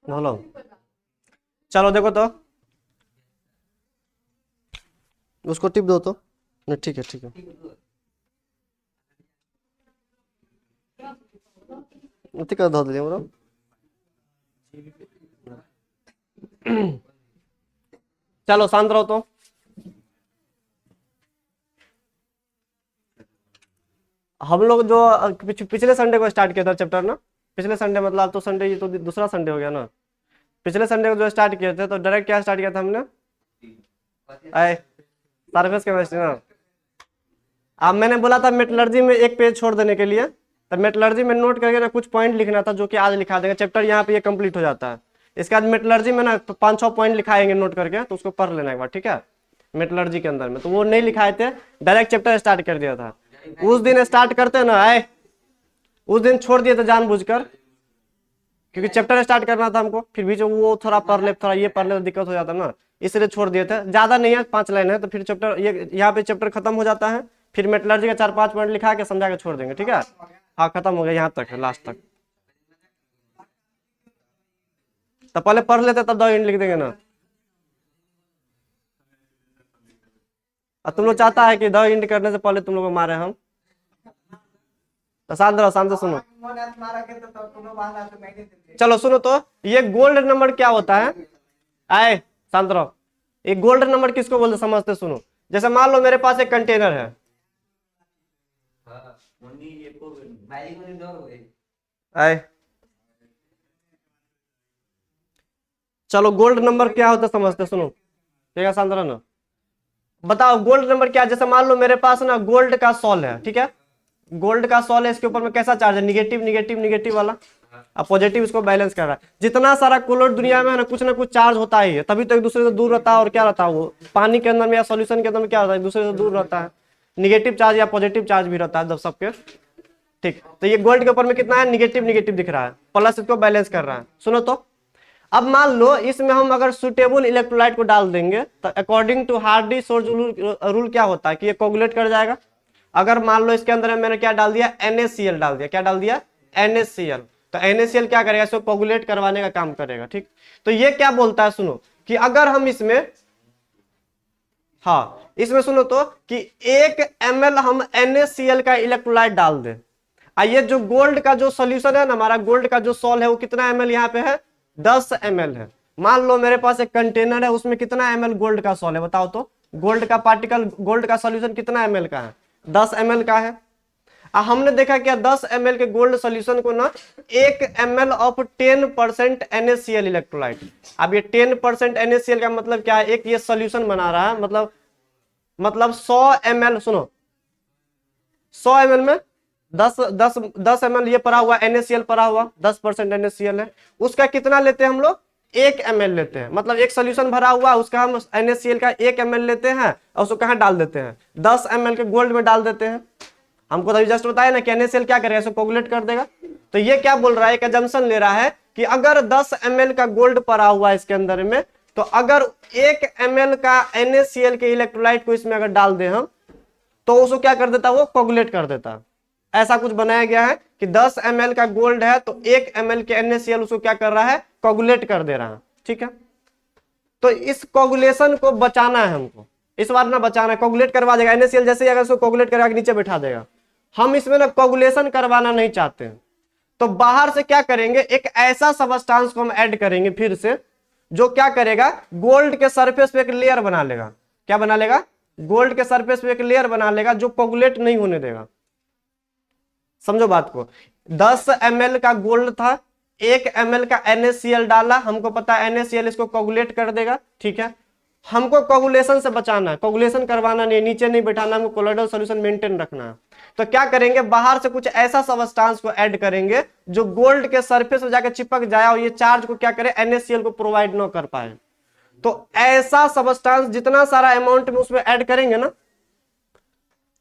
Speaker 1: बोलो चलो देखो तो उसको टिप दो तो नहीं ठीक है ठीक है धो दिए ब्रो चलो शांत रहो तो हम लोग जो पिछले संडे को स्टार्ट किया था चैप्टर ना पिछले संडे मतलब तो संडे ये तो दूसरा संडे हो गया ना पिछले संडे को जो स्टार्ट किए थे तो डायरेक्ट क्या स्टार्ट किया था हमने सरफेस केमिस्ट्री ना अब मैंने बोला था मेटलर्जी में एक पेज छोड़ देने के लिए तो मेटलर्जी में नोट करके ना कुछ पॉइंट लिखना था जो कि आज लिखा देंगे चैप्टर यहाँ पे ये कंप्लीट हो जाता है इसके बाद मेटलर्जी में ना 5-6 पॉइंट लिखाएंगे नोट करके तो उसको पढ़ लेना एक बार ठीक है मेटलर्जी के अंदर में तो वो नहीं लिखाए थे डायरेक्ट चैप्टर स्टार्ट कर दिया था उस दिन स्टार्ट करते ना उस दिन छोड़ दिए थे जानबूझकर क्योंकि चैप्टर स्टार्ट करना था हमको फिर बीच में वो थोड़ा पढ़ ले थोड़ा ये पढ़ ले तो दिक्कत हो जाता ना इसलिए छोड़ दिए थे ज्यादा नहीं है 5 लाइन है तो फिर चैप्टर ये यहाँ पे चैप्टर खत्म हो जाता है फिर मेटलर्जी का 4-5 पॉइंट लिखा के समझा के छोड़ देंगे ठीक है हाँ खत्म हो गया यहाँ तक है लास्ट तक तो पहले पढ़ लेते तब 2 यूनिट लिख देंगे ना और तुम लोग चाहता है कि 2 यूनिट करने से पहले तुम लोग को मारे हम तो शांत रहो शांत सुनो चलो सुनो तो ये गोल्ड नंबर क्या होता है शांत रहो ये गोल्ड नंबर किसको बोलते समझते सुनो जैसे मान लो मेरे पास एक कंटेनर है चलो गोल्ड नंबर क्या होता समझते सुनो ठीक है शांत रहो ना बताओ गोल्ड नंबर क्या जैसे मान लो मेरे पास ना गोल्ड का सॉल है ठीक है गोल्ड का सॉल है इसके ऊपर में कैसा चार्ज है निगेटिव वाला अब पॉजिटिव इसको बैलेंस कर रहा है जितना सारा कोलोइड दुनिया में है ना कुछ चार्ज होता ही है तभी तो एक दूसरे से दूर रहता है और क्या रहता है वो पानी के अंदर में या सॉल्यूशन के अंदर में क्या होता है एक दूसरे से दूर रहता है निगेटिव चार्ज या पॉजिटिव चार्ज भी रहता है जब सबके ठीक तो ये गोल्ड के ऊपर में कितना है निगेटिव दिख रहा है प्लस इसको बैलेंस कर रहा है सुनो तो अब मान लो इसमें हम अगर सुटेबल इलेक्ट्रोलाइट को डाल देंगे तो according to Hardy Schulze rule क्या होता है कि ये कोगुलेट कर जाएगा अगर मान लो इसके अंदर मैंने क्या डाल दिया NaCl डाल दिया क्या डाल दिया NaCl तो NaCl क्या करेगा इसको कोगुलेट करवाने का काम करेगा ठीक तो ये क्या बोलता है सुनो कि अगर हम इसमें हाँ इसमें सुनो तो कि 1 ml हम NaCl का इलेक्ट्रोलाइट डाल दे ये जो गोल्ड का जो सोल्यूशन है ना हमारा गोल्ड का जो सॉल है वो कितना ml यहाँ पे है 10 ml है मान लो मेरे पास एक कंटेनर है उसमें कितना ml गोल्ड का सॉल है बताओ तो गोल्ड का पार्टिकल गोल्ड का सॉल्यूशन कितना ml का है 10 ml का है हमने देखा क्या 10 ml के गोल्ड सॉल्यूशन को ना 1 ml ऑफ 10% NaCl इलेक्ट्रोलाइट अब ये 10% NaCl का मतलब क्या है एक ये सॉल्यूशन बना रहा है मतलब 100 ml सुनो 100 ml में 10 ml ये पड़ा हुआ NaCl पड़ा हुआ 10% NaCl है उसका कितना लेते हैं हम लोग 1 ml लेते हैं मतलब एक सोल्यूशन भरा हुआ उसका हम NaCl का 1 ml लेते हैं और उसको कहाँ डाल देते हैं 10 ml के गोल्ड में डाल देते हैं हमको तो जस्ट बताया ना कि NaCl क्या करेगा इसको कोगुलेट कर देगा तो ये क्या बोल रहा है एक अजम्पशन ले रहा है कि अगर 10 ml का गोल्ड पड़ा हुआ है इसके अंदर में तो अगर 1 ml का NaCl के इलेक्ट्रोलाइट को इसमें अगर डाल दे हम तो उसको क्या कर देता है, वो कोगुलेट कर देता है। ऐसा कुछ बनाया गया है कि 10 ml का गोल्ड है तो 1 ml के NaCl उसको क्या कर रहा है, कोगुलेट कर दे रहा है। ठीक है, तो इस कोगुलेशन को बचाना है हमको, इस बार ना बचाना है, कोगुलेट करवा देगा NaCl, जैसे ही अगर उसको कोगुलेट करवा के नीचे बैठा देगा। हम इसमें ना कोगुलेशन करवाना नहीं चाहते हैं, तो बाहर से क्या करेंगे, एक ऐसा सबस्टांस को हम ऐड करेंगे फिर से, जो क्या करेगा, गोल्ड के सरफेस पे एक लेयर बना लेगा। क्या बना लेगा, गोल्ड के सरफेस पे एक लेयर बना लेगा जो कोगुलेट नहीं होने देगा। समझो बात को, 10 ml का गोल्ड था, 1 ml का NaCl डाला, हमको पता है NaCl इसको कोगुलेट कर देगा। ठीक है, हमको कोगुलेशन से बचाना है, कोगुलेशन करवाना नहीं, नीचे नहीं बैठाना, हमको कोलोइडल सॉल्यूशन मेंटेन रखना है। तो क्या करेंगे, बाहर से कुछ ऐसा सबस्टांस को ऐड करेंगे जो गोल्ड के सरफेस पे जाकर चिपक जाए और ये चार्ज को क्या करे, NaCl को प्रोवाइड ना कर पाए। तो ऐसा सबस्टांस जितना सारा अमाउंट में उसमें ऐड करेंगे ना,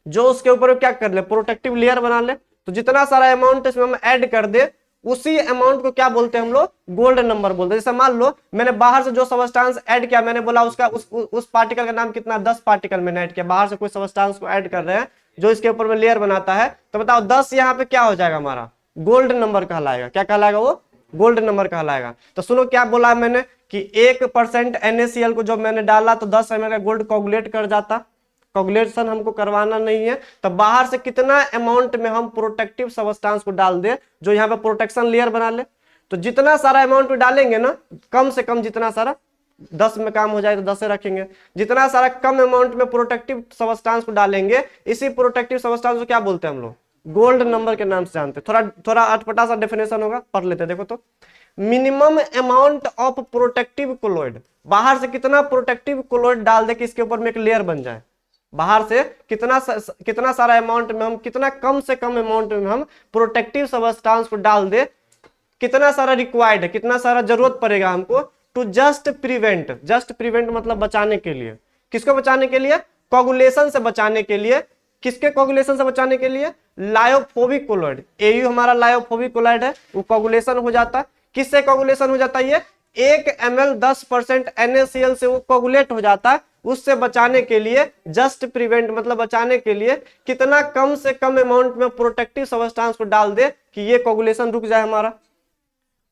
Speaker 1: जो उसके ऊपर क्या कर ले, प्रोटेक्टिव लेयर बना ले, तो जितना सारा अमाउंट इसमें हम ऐड कर दे, उसी अमाउंट को क्या बोलते हैं हम लोग, गोल्ड नंबर बोलते हैं। जैसे मान लो मैंने बाहर से जो सबस्टांस ऐड किया, मैंने बोला उसका उस पार्टिकल का नाम कितना, 10 पार्टिकल मैंने ऐड किया, बाहर से कोई सबस्टांस को ऐड कर रहे हैं जो इसके ऊपर में लेयर बनाता है, तो बताओ 10 यहाँ पे क्या हो जाएगा, हमारा गोल्ड नंबर कहलाएगा। क्या कहलाएगा, वो गोल्ड नंबर कहलाएगा। तो सुनो क्या बोला मैंने कि 1% NaCl को जब मैंने डाला तो 10 ml का गोल्ड कोगुलेट कर जाता। कोगुलेशन हमको करवाना नहीं है, तो बाहर से कितना अमाउंट में हम प्रोटेक्टिव सबस्टांस को डाल दे जो यहाँ पे प्रोटेक्शन लेयर बना ले। तो जितना सारा अमाउंट में डालेंगे ना, कम से कम जितना सारा, 10 में काम हो जाए तो 10 से रखेंगे, जितना सारा कम अमाउंट में प्रोटेक्टिव सबस्टांस को डालेंगे, इसी प्रोटेक्टिव सबस्टांस को क्या बोलते हैं हम लोग, गोल्ड नंबर के नाम से जानते हैं। थोड़ा थोड़ा अटपटा सा डेफिनेशन होगा, पढ़ लेते हैं। देखो तो minimum amount of protective colloid, बाहर से कितना प्रोटेक्टिव कोलोइड डाल दे कि इसके ऊपर में एक लेयर बन जाए। बाहर से कितना सारा अमाउंट में हम, कितना कम से कम अमाउंट में हम प्रोटेक्टिव सबस्टांस को डाल दे, कितना सारा रिक्वायर्ड है, कितना सारा जरूरत पड़ेगा हमको, टू जस्ट प्रिवेंट मतलब बचाने के लिए। किसको बचाने के लिए, कोगुलेशन से बचाने के लिए। किसके कोगुलेशन से बचाने के लिए, लायोफोबिक कोलोइड। AU हमारा लायोफोबिक कोलोइड है, वो कोगुलेशन हो जाता है। किससे कोगुलेशन हो जाता है, ये 1 ml 10% NaCl से वो कोगुलेट हो जाता है। उससे बचाने के लिए, जस्ट प्रिवेंट मतलब बचाने के लिए, कितना कम से कम अमाउंट में प्रोटेक्टिव सबस्टांस को डाल दे कि ये कोगुलेशन रुक जाए हमारा,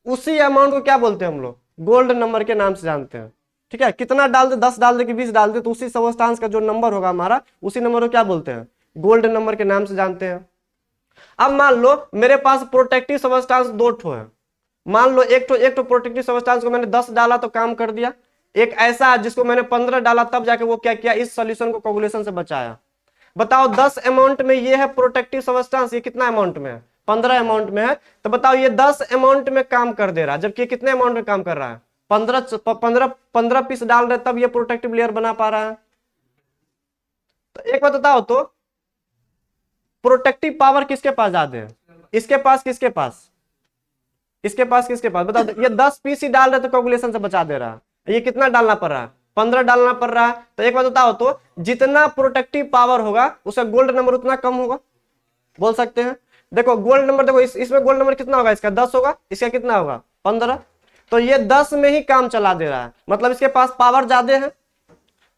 Speaker 1: उसी अमाउंट को क्या बोलते हैं हम लोग, गोल्ड नंबर के नाम से जानते हैं। ठीक है, कितना डाल दे, 10 डाल दे कि 20 डाल दे, तो उसी सबस्टांस का जो नंबर होगा हमारा, उसी नंबर को क्या बोलते हैं, गोल्ड नंबर के नाम से जानते हैं। अब मान लो मेरे पास प्रोटेक्टिव सबस्टांस 2 ठो है, मान लो एक ठो प्रोटेक्टिव सबस्टांस को मैंने 10 डाला तो काम कर दिया, एक ऐसा जिसको मैंने 15 डाला तब जाके वो क्या किया, इस सॉल्यूशन को कोगुलेशन से बचाया। बताओ 10 अमाउंट में ये है प्रोटेक्टिव सबस्टांस, ये कितना अमाउंट में है, 15 अमाउंट में है। तो बताओ ये 10 अमाउंट में काम कर दे रहा है, जबकि कितने अमाउंट में काम कर रहा है, 15 पीस डाल रहे तब ये प्रोटेक्टिव लेयर बना पा रहा है। तो एक बात बताओ तो, प्रोटेक्टिव पावर किसके पास ज्यादा है, इसके पास, किसके पास, इसके पास, किसके पास, बताओ। ये 10 पीस ही डाल रहे तो कोगुलेशन से बचा दे रहा है, ये कितना डालना पड़ रहा है, 15 डालना पड़ रहा है। तो एक बात बताओ तो, जितना प्रोटेक्टिव पावर होगा उसका गोल्ड नंबर उतना कम होगा, बोल सकते हैं। देखो गोल्ड नंबर, देखो इसमें गोल्ड नंबर कितना होगा, इसका 10 होगा, इसका कितना होगा 15, तो ये 10 में ही काम चला दे रहा है, मतलब इसके पास पावर ज्यादा है।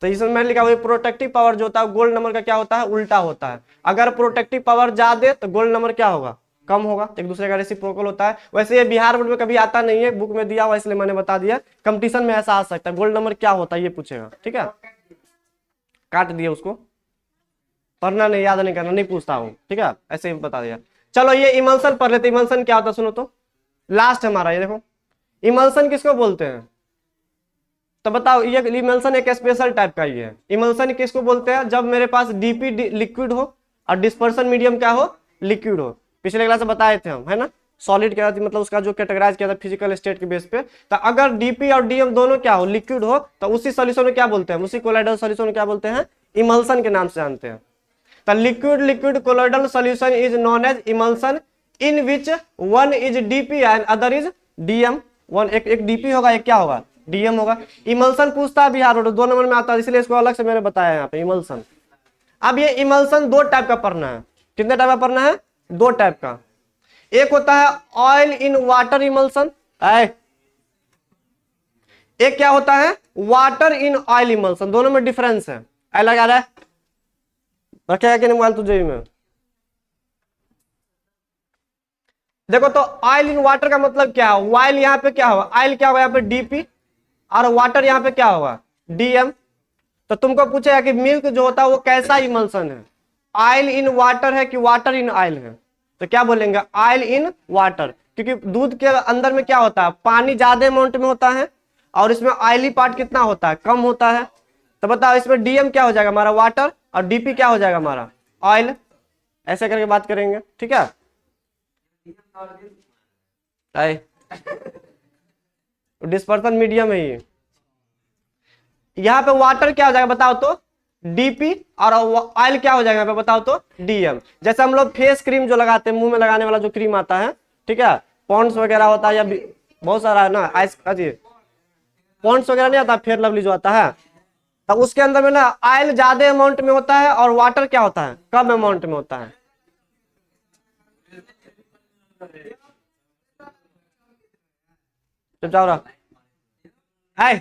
Speaker 1: तो इसमें मैंने लिखा हुआ प्रोटेक्टिव पावर जो होता है गोल्ड नंबर का क्या होता है, उल्टा होता है। अगर प्रोटेक्टिव पावर ज्यादा तो गोल्ड नंबर क्या होगा, कम होगा। एक दूसरे का रेसिप्रोकल होता है। वैसे ये बिहार बोर्ड में कभी आता नहीं है, बुक में दिया हुआ इसलिए मैंने बता दिया, कंपटीशन में ऐसा आ सकता है, गोल्ड नंबर क्या होता है ये पूछेगा। ठीक है, काट दिया उसको, पढ़ना नहीं, याद नहीं करना, नहीं पूछता हूँ। ठीक है, ऐसे ही बता दिया। चलो ये इमल्सन पढ़ लेते, इमल्सन क्या होता है सुनो तो, लास्ट हमारा ये देखो, इमल्सन किसको बोलते हैं, तो बताओ। ये इमल्सन एक स्पेशल टाइप का ही है। इमल्सन किसको बोलते हैं, जब मेरे पास डीपी लिक्विड हो और डिस्पर्सन मीडियम क्या हो, लिक्विड हो। पिछले क्लास में बताए थे हम, है ना, सॉलिड क्या था, मतलब उसका जो कैटेगराइज किया था फिजिकल स्टेट के बेस पे। तो अगर डीपी और डीएम दोनों क्या हो, लिक्विड हो, तो उसी सॉल्यूशन को क्या बोलते हैं, उसी कोलाइडल सॉल्यूशन को क्या बोलते हैं, इमल्सन के नाम से जानते हैं। तो liquid colloidal solution is known as emulsion in which one is DP and other is DM. One एक डीपी होगा, एक क्या होगा, डीएम होगा। इमल्सन पूछता है बिहार बोर्ड 2 नंबर में आता है, इसलिए इसको अलग से मैंने बताया यहाँ पे इमल्सन। अब ये इमल्सन 2 टाइप का पढ़ना है। कितने टाइप का पढ़ना है, 2 टाइप का। एक होता है ऑयल इन वाटर इमल्सन, एक क्या होता है वाटर इन ऑयल इमल्सन। दोनों में डिफरेंस है, अलग आ रहा है। रखेगा कि नहीं मोबाइल तुझे ही में? देखो तो ऑयल इन वाटर का मतलब क्या है? ऑयल यहाँ पे क्या होगा? ऑयल क्या होगा यहाँ पे? डीपी, और वाटर यहाँ पे क्या होगा? डीएम। तो तुमको पूछेगा कि मिल्क जो होता है वो कैसा इमल्सन है, ऑयल इन वाटर है कि वाटर इन ऑयल है? तो क्या बोलेंगे? ऑयल इन वाटर, क्योंकि दूध के अंदर में क्या होता है? पानी ज्यादा अमाउंट में होता है और इसमें ऑयली पार्ट कितना होता है? कम होता है। तो बताओ इसमें डीएम क्या हो जाएगा हमारा? वाटर, और डीपी क्या हो जाएगा हमारा? ऑयल। ऐसे करके बात करेंगे, ठीक है? डिस्पर्सन मीडियम है ये। यहाँ पे वाटर क्या हो जाएगा बताओ तो? डीपी, और ऑयल क्या हो जाएगा यहाँ पे बताओ तो? डीएम। जैसे हम लोग फेस क्रीम जो लगाते हैं, मुंह में लगाने वाला जो क्रीम आता है, ठीक है, पॉन्ड्स वगैरह होता है, या बहुत सारा है ना, आइस पॉन्ड्स वगैरह नहीं आता, फेयर लवली जो आता है, तो उसके अंदर में ना ऑयल ज्यादा अमाउंट में होता है और वाटर क्या होता है? कम अमाउंट में होता है। चुप जाओ रहा है,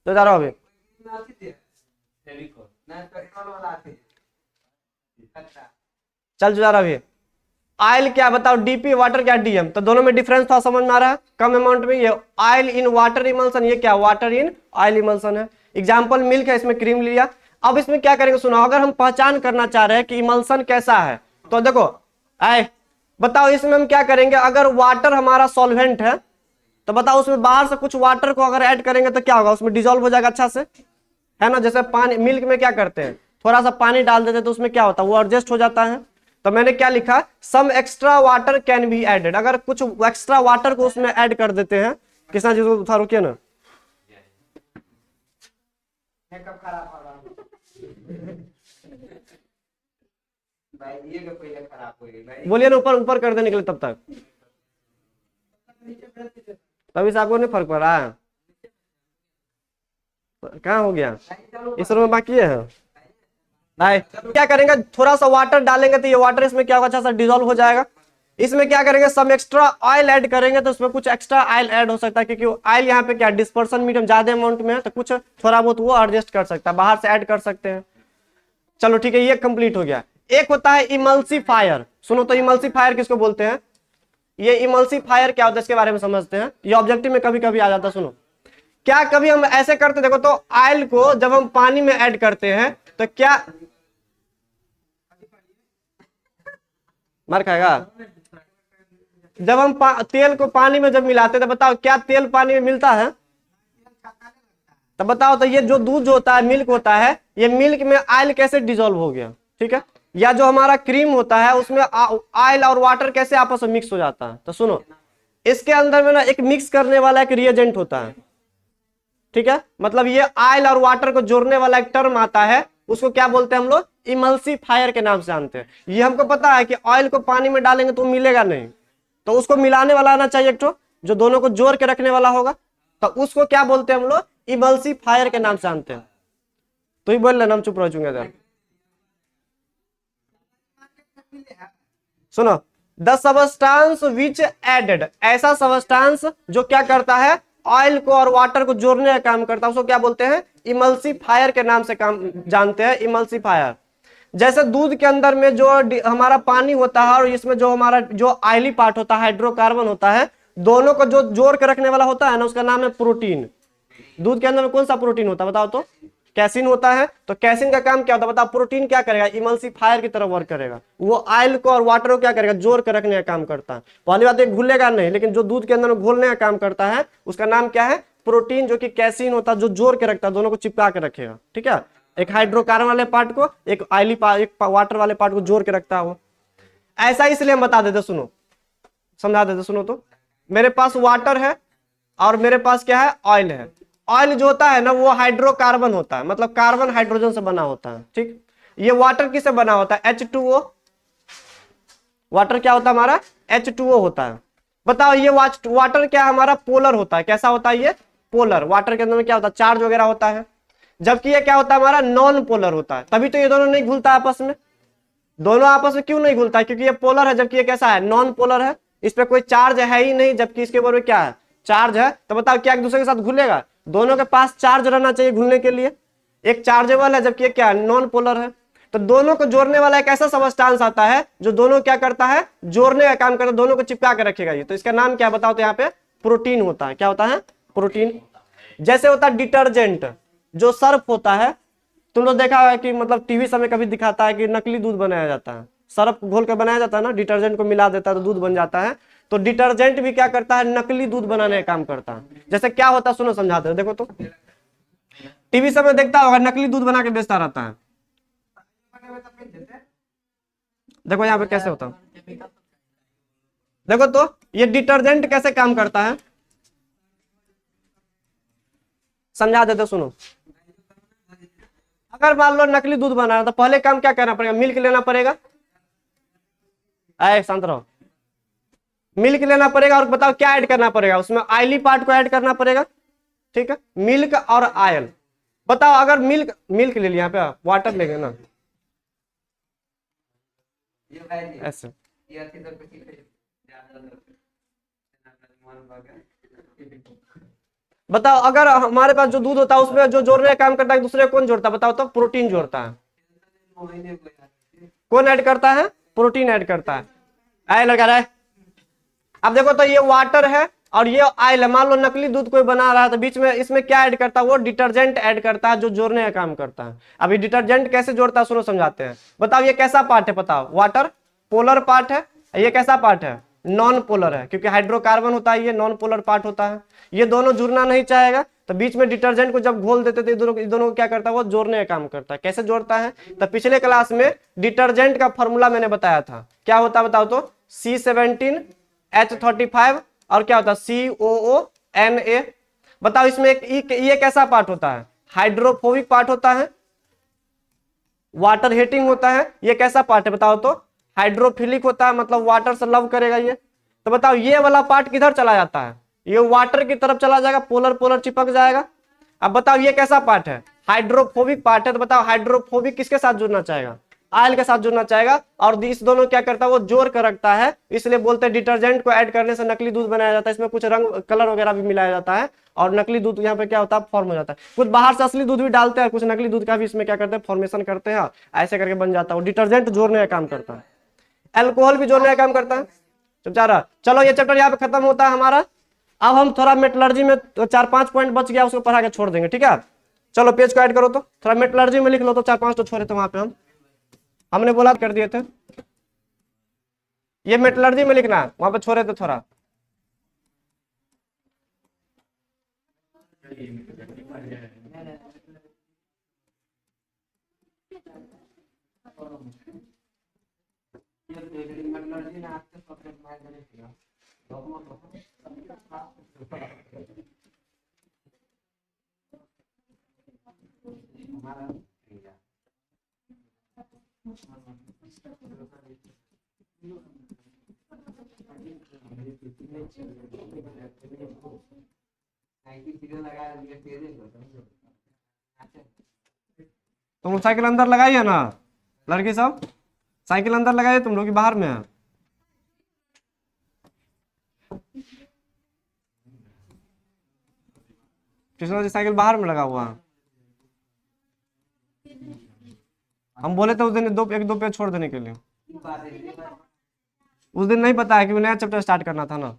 Speaker 1: तो जा रहा हूँ अभी। चल जा रहा अभी। ऑयल क्या बताओ? डीपी, वाटर क्या? डीएम। तो दोनों में डिफरेंस थोड़ा समझ में आ रहा है? कम अमाउंट में ये ऑयल इन वाटर इमल्सन, ये क्या? वाटर इन ऑयल इमल्सन है। एग्जाम्पल मिल्क है, इसमें क्रीम लिया। अब इसमें क्या करेंगे सुनो, अगर हम पहचान करना चाह रहे हैं कि इमल्सन कैसा है, तो देखो आए बताओ इसमें हम क्या करेंगे? अगर वाटर हमारा सॉल्वेंट है तो बताओ उसमें बाहर से कुछ वाटर को अगर ऐड करेंगे तो क्या होगा? उसमें डिजोल्व हो जाएगा अच्छा से, है ना? जैसे पानी, मिल्क में क्या करते हैं, थोड़ा सा पानी डाल देते हैं तो उसमें क्या होता है? वो एडजस्ट हो जाता है। तो मैंने क्या लिखा? Some extra water can be added. अगर कुछ एक्स्ट्रा वाटर को उसमें ऐड कर देते हैं, किसना चीज को था, रुकिए ना, बोलिए ना, ऊपर ऊपर कर देने के लिए तब तक, तभी से आपको नहीं फर्क पड़ रहा है? कहाँ हो गया? इस रूम में बाकी है भाई। क्या करेंगे? थोड़ा सा वाटर डालेंगे तो ये वाटर इसमें क्या होगा? अच्छा सा डिजोल्व हो जाएगा। इसमें क्या करेंगे? सम एक्स्ट्रा ऑयल ऐड करेंगे तो उसमें कुछ एक्स्ट्रा ऑयल ऐड हो सकता है, क्योंकि ऑयल यहाँ पे क्या डिस्पर्सन मीडियम ज्यादा अमाउंट में है, तो कुछ थोड़ा बहुत वो एडजस्ट कर सकता है, बाहर से ऐड कर सकते हैं। चलो ठीक है, ये कंप्लीट हो गया। एक होता है इमल्सीफायर। सुनो तो इमल्सीफायर किसको बोलते हैं? ये इमल्सीफायर क्या होता है इसके बारे में समझते हैं। ये ऑब्जेक्टिव में कभी कभी आ जाता है। सुनो, क्या कभी हम ऐसे करते, देखो तो ऑयल को जब हम पानी में ऐड करते हैं तो क्या मार खाएगा? जब हम तेल को पानी में जब मिलाते हैं तो बताओ क्या तेल पानी में मिलता है? तो बताओ तो ये जो दूध जो होता है, मिल्क होता है, ये मिल्क में ऑयल कैसे डिजोल्व हो गया? ठीक है, या जो हमारा क्रीम होता है उसमें ऑयल और वाटर कैसे आपस में मिक्स हो जाता है? तो सुनो, इसके अंदर में ना एक मिक्स करने वाला एक रिएजेंट होता है, ठीक है, मतलब ये ऑयल और वाटर को जोड़ने वाला एक टर्म आता है, उसको क्या बोलते हैं हम लोग? इमल्सीफायर के नाम से जानते हैं। ये हमको पता है कि ऑयल को पानी में डालेंगे तो मिलेगा नहीं, तो उसको मिलाने वाला आना चाहिए एक तो, जो दोनों को जोड़ के रखने वाला होगा, तो उसको क्या बोलते हैं हम लोग? इमल्सीफायर के नाम से जानते हैं। तो ही बोल लेना, हम चुप रह चुके इधर। सुनो, द सबस्टांस विच एडेड, ऐसा सबस्टांस जो क्या करता है? ऑयल को और वाटर को जोड़ने का काम करता है, उसको क्या बोलते हैं? इमल्सीफायर के नाम से काम जानते हैं, इमल्सीफायर। जैसे दूध के अंदर में जो हमारा पानी होता है और इसमें जो हमारा जो ऑयली पार्ट होता है, हाइड्रोकार्बन होता है, दोनों को जो जोड़ के रखने वाला होता है ना, उसका नाम है प्रोटीन। दूध के अंदर में कौन सा प्रोटीन होता है बताओ तो? कैसिन होता है। तो कैसिन का काम क्या होता है बताओ? प्रोटीन क्या करेगा? इमल्सीफायर की तरह वर्क करेगा, वो ऑयल को और वाटर को क्या करेगा? जोड़ कर रखने का काम करता है। पहली बात, एक घुलेगा नहीं, लेकिन जो दूध के अंदर में घोलने का काम करता है उसका नाम क्या है? प्रोटीन, जो कि कैसिन होता है, जो जोड़ के रखता है, दोनों को चिपका के रखेगा, ठीक है, एक हाइड्रोकार्बन वाले पार्ट को, एक ऑयली एक वाटर वाले पार्ट को जोड़ के रखता है वो। ऐसा इसलिए हम बता देते, सुनो समझा देते, सुनो तो, मेरे पास वाटर है और मेरे पास क्या है? ऑयल है। ऑयल जो होता है ना वो हाइड्रोकार्बन होता है, मतलब कार्बन हाइड्रोजन से बना होता है, ठीक। ये वाटर किससे बना होता है? H2O। वाटर क्या होता है हमारा? H2O होता है। बताओ ये वाटर क्या हमारा? पोलर होता है। कैसा होता है ये? पोलर। वाटर के अंदर में क्या होता है? चार्ज वगैरह होता है। जबकि ये क्या होता है हमारा? नॉन पोलर होता है। तभी तो ये दोनों नहीं घुलता आपस में। दोनों आपस में क्यों नहीं घुलता है? क्योंकि ये पोलर है, जबकि ये कैसा है? नॉन पोलर है। इस पे कोई चार्ज है ही नहीं, जबकि इसके ऊपर में क्या है? चार्ज है। तो बताओ क्या एक दूसरे के साथ घुलेगा? दोनों के पास चार्ज रहना चाहिए घुलने के लिए। एक चार्जेबल है, जबकि ये क्या है? नॉन पोलर है। तो दोनों को जोड़ने वाला एक ऐसा सबस्टांस आता है जो दोनों क्या करता है, जोड़ने का काम करता है, दोनों को चिपका के रखेगा ये। तो इसका नाम क्या बताओ, तो यहाँ पे प्रोटीन होता है। क्या होता है, प्रोटीन। जैसे होता है डिटर्जेंट, जो सर्फ होता है, तुम लोग देखा है कि मतलब टीवी सब में कभी दिखाता है कि नकली दूध बनाया जाता है, सर्फ घोल कर बनाया जाता है ना, डिटर्जेंट को मिला देता है तो दूध बन जाता है। तो डिटर्जेंट भी क्या करता है, नकली दूध बनाने का काम करता है। जैसे क्या होता है, सुनो समझाते हैं, देखो तो टीवी सब में देखता होगा नकली दूध बना के बेचता रहता है। देखो यहाँ पे कैसे होता है, देखो तो ये डिटर्जेंट कैसे काम करता है, समझा देते सुनो। अगर मान लो नकली दूध बना है तो पहले काम क्या करना पड़ेगा, मिल्क लेना पड़ेगा। आए शांत रहो, मिल्क लेना पड़ेगा और बताओ क्या ऐड करना पड़ेगा, उसमें ऑयली पार्ट को ऐड करना पड़ेगा, ठीक है, मिल्क और ऑयल। बताओ अगर मिल्क, मिल्क ले लिया, यहाँ पे वाटर लेंगे ना ऐसे। बताओ अगर हमारे पास जो दूध होता है उसमें जो जोड़ने का काम करता है दूसरे कौन जोड़ता है, बताओ तो प्रोटीन जोड़ता है। कौन ऐड करता है, प्रोटीन ऐड करता है। आए लगा रहा है। अब देखो तो ये वाटर है और ये ऑयल है, मान लो नकली दूध कोई बना रहा है तो बीच में इसमें क्या ऐड करता है, वो डिटर्जेंट ऐड करता है जो जोड़ने का काम करता है। अब ये डिटर्जेंट कैसे जोड़ता है सुनो समझाते हैं। बताओ ये कैसा पार्ट है, बताओ, वाटर पोलर पार्ट है, ये कैसा पार्ट है, नॉन पोलर है, क्योंकि हाइड्रोकार्बन होता है, ये नॉन पोलर पार्ट होता है। ये दोनों जुड़ना नहीं चाहेगा तो बीच में डिटर्जेंट को जब घोल देते थे दोनों को क्या करता है, वो जोड़ने का काम करता है। कैसे जोड़ता है, तो पिछले क्लास में डिटर्जेंट का फॉर्मूला मैंने बताया था, क्या होता है बताओ तो, C17H35 और क्या होता है COONA। बताओ इसमें ये कैसा पार्ट होता है, हाइड्रोफोबिक पार्ट होता है, वाटर हीटिंग होता है। ये कैसा पार्ट है बताओ तो, हाइड्रोफिलिक होता है, मतलब वाटर से लव करेगा ये। तो बताओ ये वाला पार्ट किधर चला जाता है, ये वाटर की तरफ चला जाएगा, पोलर पोलर चिपक जाएगा। अब बताओ ये कैसा पार्ट है, हाइड्रोफोबिक पार्ट है। तो बताओ हाइड्रोफोबिक किसके साथ जुड़ना चाहेगा, ऑयल के साथ जुड़ना चाहेगा। और इस दोनों क्या करता है, वो जोड़ कर रखता है, इसलिए बोलते हैं डिटर्जेंट को ऐड करने से नकली दूध बनाया जाता है। इसमें कुछ रंग कलर वगैरह भी मिलाया जाता है और नकली दूध यहाँ पे क्या होता है, फॉर्म हो जाता है। कुछ बाहर से असली दूध भी डालते हैं, कुछ नकली दूध का भी इसमें क्या करते हैं, फॉर्मेशन करते हैं, ऐसे करके बन जाता है। वो डिटर्जेंट जोड़ने का काम करता है, अल्कोहल भी जोड़ने का काम करता है। चुपचारा चलो, ये चैप्टर यहाँ पे खत्म होता है हमारा। अब हम थोड़ा मेटलर्जी में 4-5 पॉइंट बच गया, उसको पढ़ा के छोड़ देंगे, ठीक है। चलो पेज को ऐड करो, तो थोड़ा मेटलर्जी में लिख लो, तो 4-5 तो छोड़े थे वहां पे हमने बोला कर दिए थे। ये मेटलर्जी में लिखना है, वहां पे छोड़े थे थोड़ा। तुम साइकिल अंदर लगाई है ना लड़की सब, साइकिल अंदर लगाइए तुम लोग की बाहर में है। कृष्णा जी साइकिल बाहर में लगा हुआ है। हम बोले थे उस दिन एक दो पेज छोड़ देने के लिए, उस दिन नहीं पता है कि नया चैप्टर स्टार्ट करना था ना।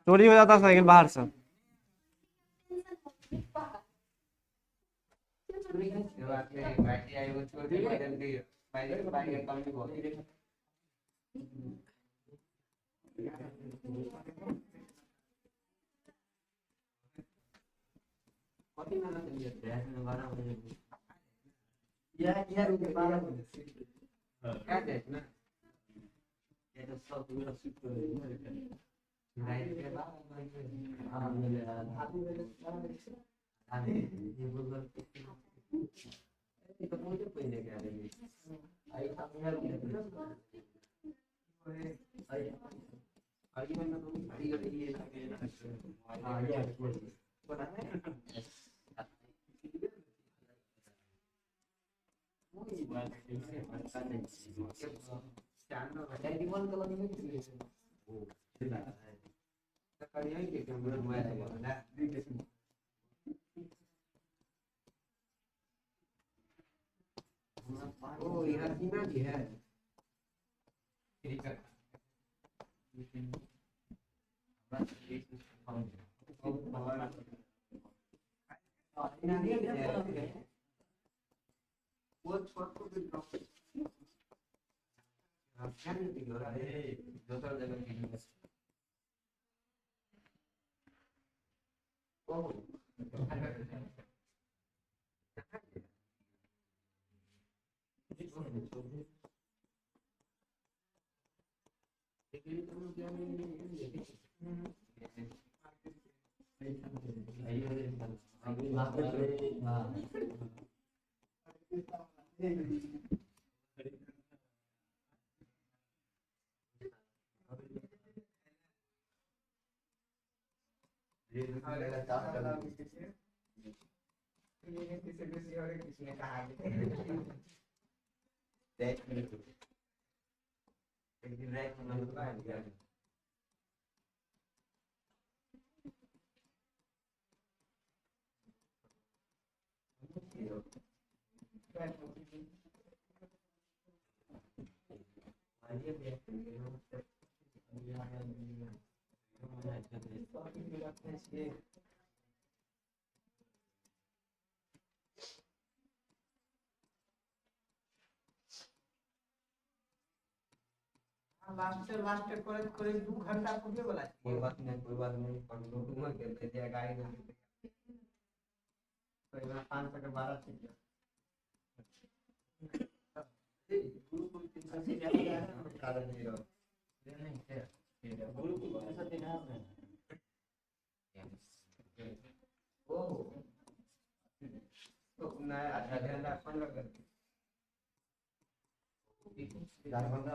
Speaker 1: चोरी हो जाता साइकिल बाहर से।
Speaker 2: वो छोट को भी ड्रॉप क्या नहीं हो रहा है दूसरा जगह की लास्ट करे 2 घंटा पूरे वाला कोई बात नहीं पढ़ लो तुम के दे दिया गाइड कोई ना 5 से 12 सीख गया गुरु को 300 से ज्यादा कारण नहीं रहा नहीं है गुरु को 300 देना है ओ तो ना आधा घंटा अपन लगा यार बंदा